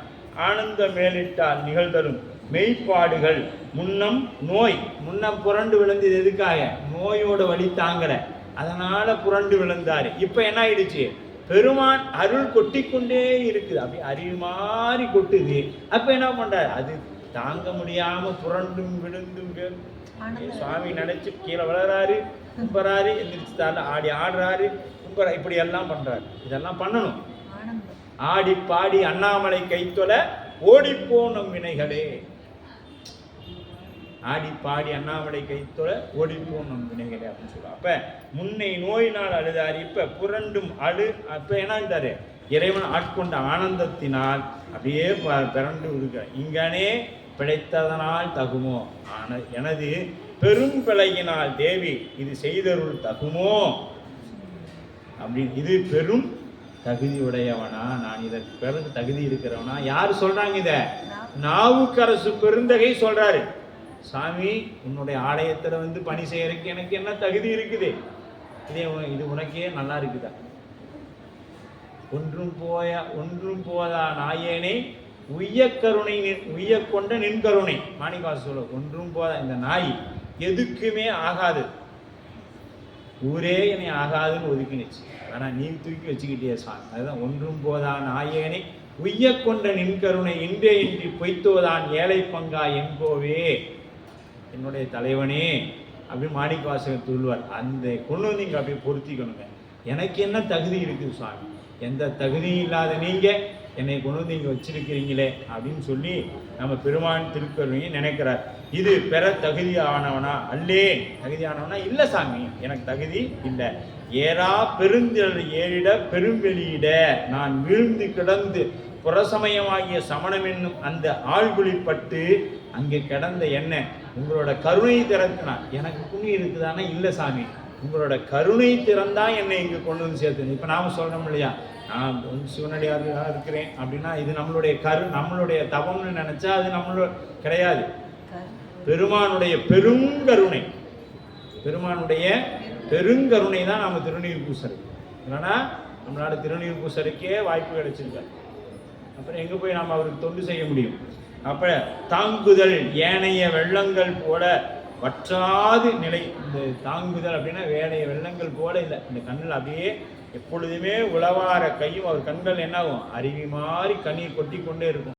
ஆனந்த மேலிட்டால் நிகழ்தலும் மெய்ப்பாடுகள் முன்னம் நோய், முன்னம் புரண்டு விழுந்தது எதுக்காக, நோயோட வழி தாங்கலை, அதனால புரண்டு விழுந்தாரு. இப்போ என்ன ஆயிடுச்சு, பெருமான் அருள் கொட்டிக்கொண்டே இருக்குது, அப்படி அருள் மாதிரி கொட்டுது. அப்போ என்ன பண்றாரு, அது தாங்க முடியாம புரண்டும் விழுந்தும் சுவாமி நினைச்சு கீழே விழுறாரு, கும்பறாரு, எந்திரிச்சு ஆடி ஆடுறாரு, கும்பரா, இப்படி எல்லாம் பண்றாரு. இதெல்லாம் பண்ணணும். ஆடி பாடி அண்ணாமலை கைத்தொல ஓடிப்போனும் வினைகளே, ஆடி பாடி அண்ணாமலை கைத்தொல ஓடிப்போம் நம் வினைகளே அப்படின்னு சொல்லுவாங்க. அப்ப முன்னை நோயினால் அழுதாரு, இப்ப புரண்டும் அப்ப என்ன இறைவன் ஆட்கொண்ட ஆனந்தத்தினால் அப்படியே பிறண்டு இருக்கிறார். இங்கனே பிழைத்ததனால் தகுமோ, எனது பெரும் பிழையினால் தேவி இது செய்தருள் தகுமோ அப்படின்னு. இது பெரும் தகுதி உடையவனா, நான் இதற்கு பிறகு தகுதி இருக்கிறவனா, யாரு சொல்றாங்க, இத நாவுக்கரசு பெருந்தகை சொல்றாரு. சாமி உன்னுடைய ஆலயத்துல வந்து பணி செய்யறதுக்கு எனக்கு என்ன தகுதி இருக்குது, இது உனக்கே நல்லா இருக்குதா, ஒன்றும் போதா நாயேனே உய்ய கருணை உய்ய கொண்ட நின்கருணை. மாணிக்கவாசு சொல்ல, ஒன்றும் போதா, இந்த நாய் எதுக்குமே ஆகாது, ஊரே என்னை ஆகாதுன்னு ஒதுக்கினுச்சு, ஆனா நீ தூக்கி வச்சுக்கிட்டே சாமி. அதுதான் ஒன்றும் போதா நாயேனை உய்ய கொண்ட நின்கருணை இன்றே இன்றி பொய்த்தோதான் ஏழை பங்கா என்போவே, என்னுடைய தலைவனே அப்படின்னு மாணிக்கவாசகர் சொல்லுவார். அந்த கொண்டு வந்து இங்கே அப்படியே பொருத்திக்கணுங்க. எனக்கு என்ன தகுதி இருக்குது சுவாமி, எந்த தகுதியும் இல்லாத நீங்க என்னை கொண்டு வந்து இங்கே வச்சிருக்கிறீங்களே அப்படின்னு சொல்லி நம்ம பெருமான் திருக்கருணையை நினைக்கிறார். இது பெற தகுதியானவனா அல்லே, தகுதியானவனா இல்லை சாமி, எனக்கு தகுதி இல்லை. ஏறா பெருந்திரள் ஏறிட பெரும்பெளியிட நான் விழுந்து கிடந்து புறசமயமாகிய சமணம் என்னும் அந்த ஆழ்குளிப்பட்டு அங்கே கிடந்த எண்ணெய் உங்களோட கருணை திறத்தினா எனக்கு புண்ணியம் இருக்குதானா இல்லை சாமி, உங்களோட கருணை திறந்தா என்னை இங்கே கொண்டு வந்து சேர்த்து. இப்போ நாம சொல்றோம் இல்லையா, நான் சிவனடியாராக இருக்கிறேன் அப்படின்னா இது நம்மளுடைய தவம்னு நினைச்சா அது நம்மளோட கிடையாது. பெருமானுடைய பெருங்கருணை, பெருமானுடைய பெருங்கருணை தான் நாம திருநீர் பூசறது. இல்லைன்னா நம்மளால திருநீர் பூசறதுக்கே வாய்ப்பு கிடைச்சிருக்காரு. அப்புறம் எங்க போய் நாம் அவருக்கு தொண்டு செய்ய முடியும்? அப்ப தாங்குதல் ஏனைய வெள்ளங்கள் போல வற்றாது நிலை. இந்த தாங்குதல் அப்படின்னா வேலைய வெள்ளங்கள் போல இல்லை, இந்த கண்ணில் அப்படியே எப்பொழுதுமே உளவார கையும் அவர் கண்கள் என்ன ஆகும், அருவி மாதிரி கண்ணீர் கொட்டி கொண்டே இருக்கும்.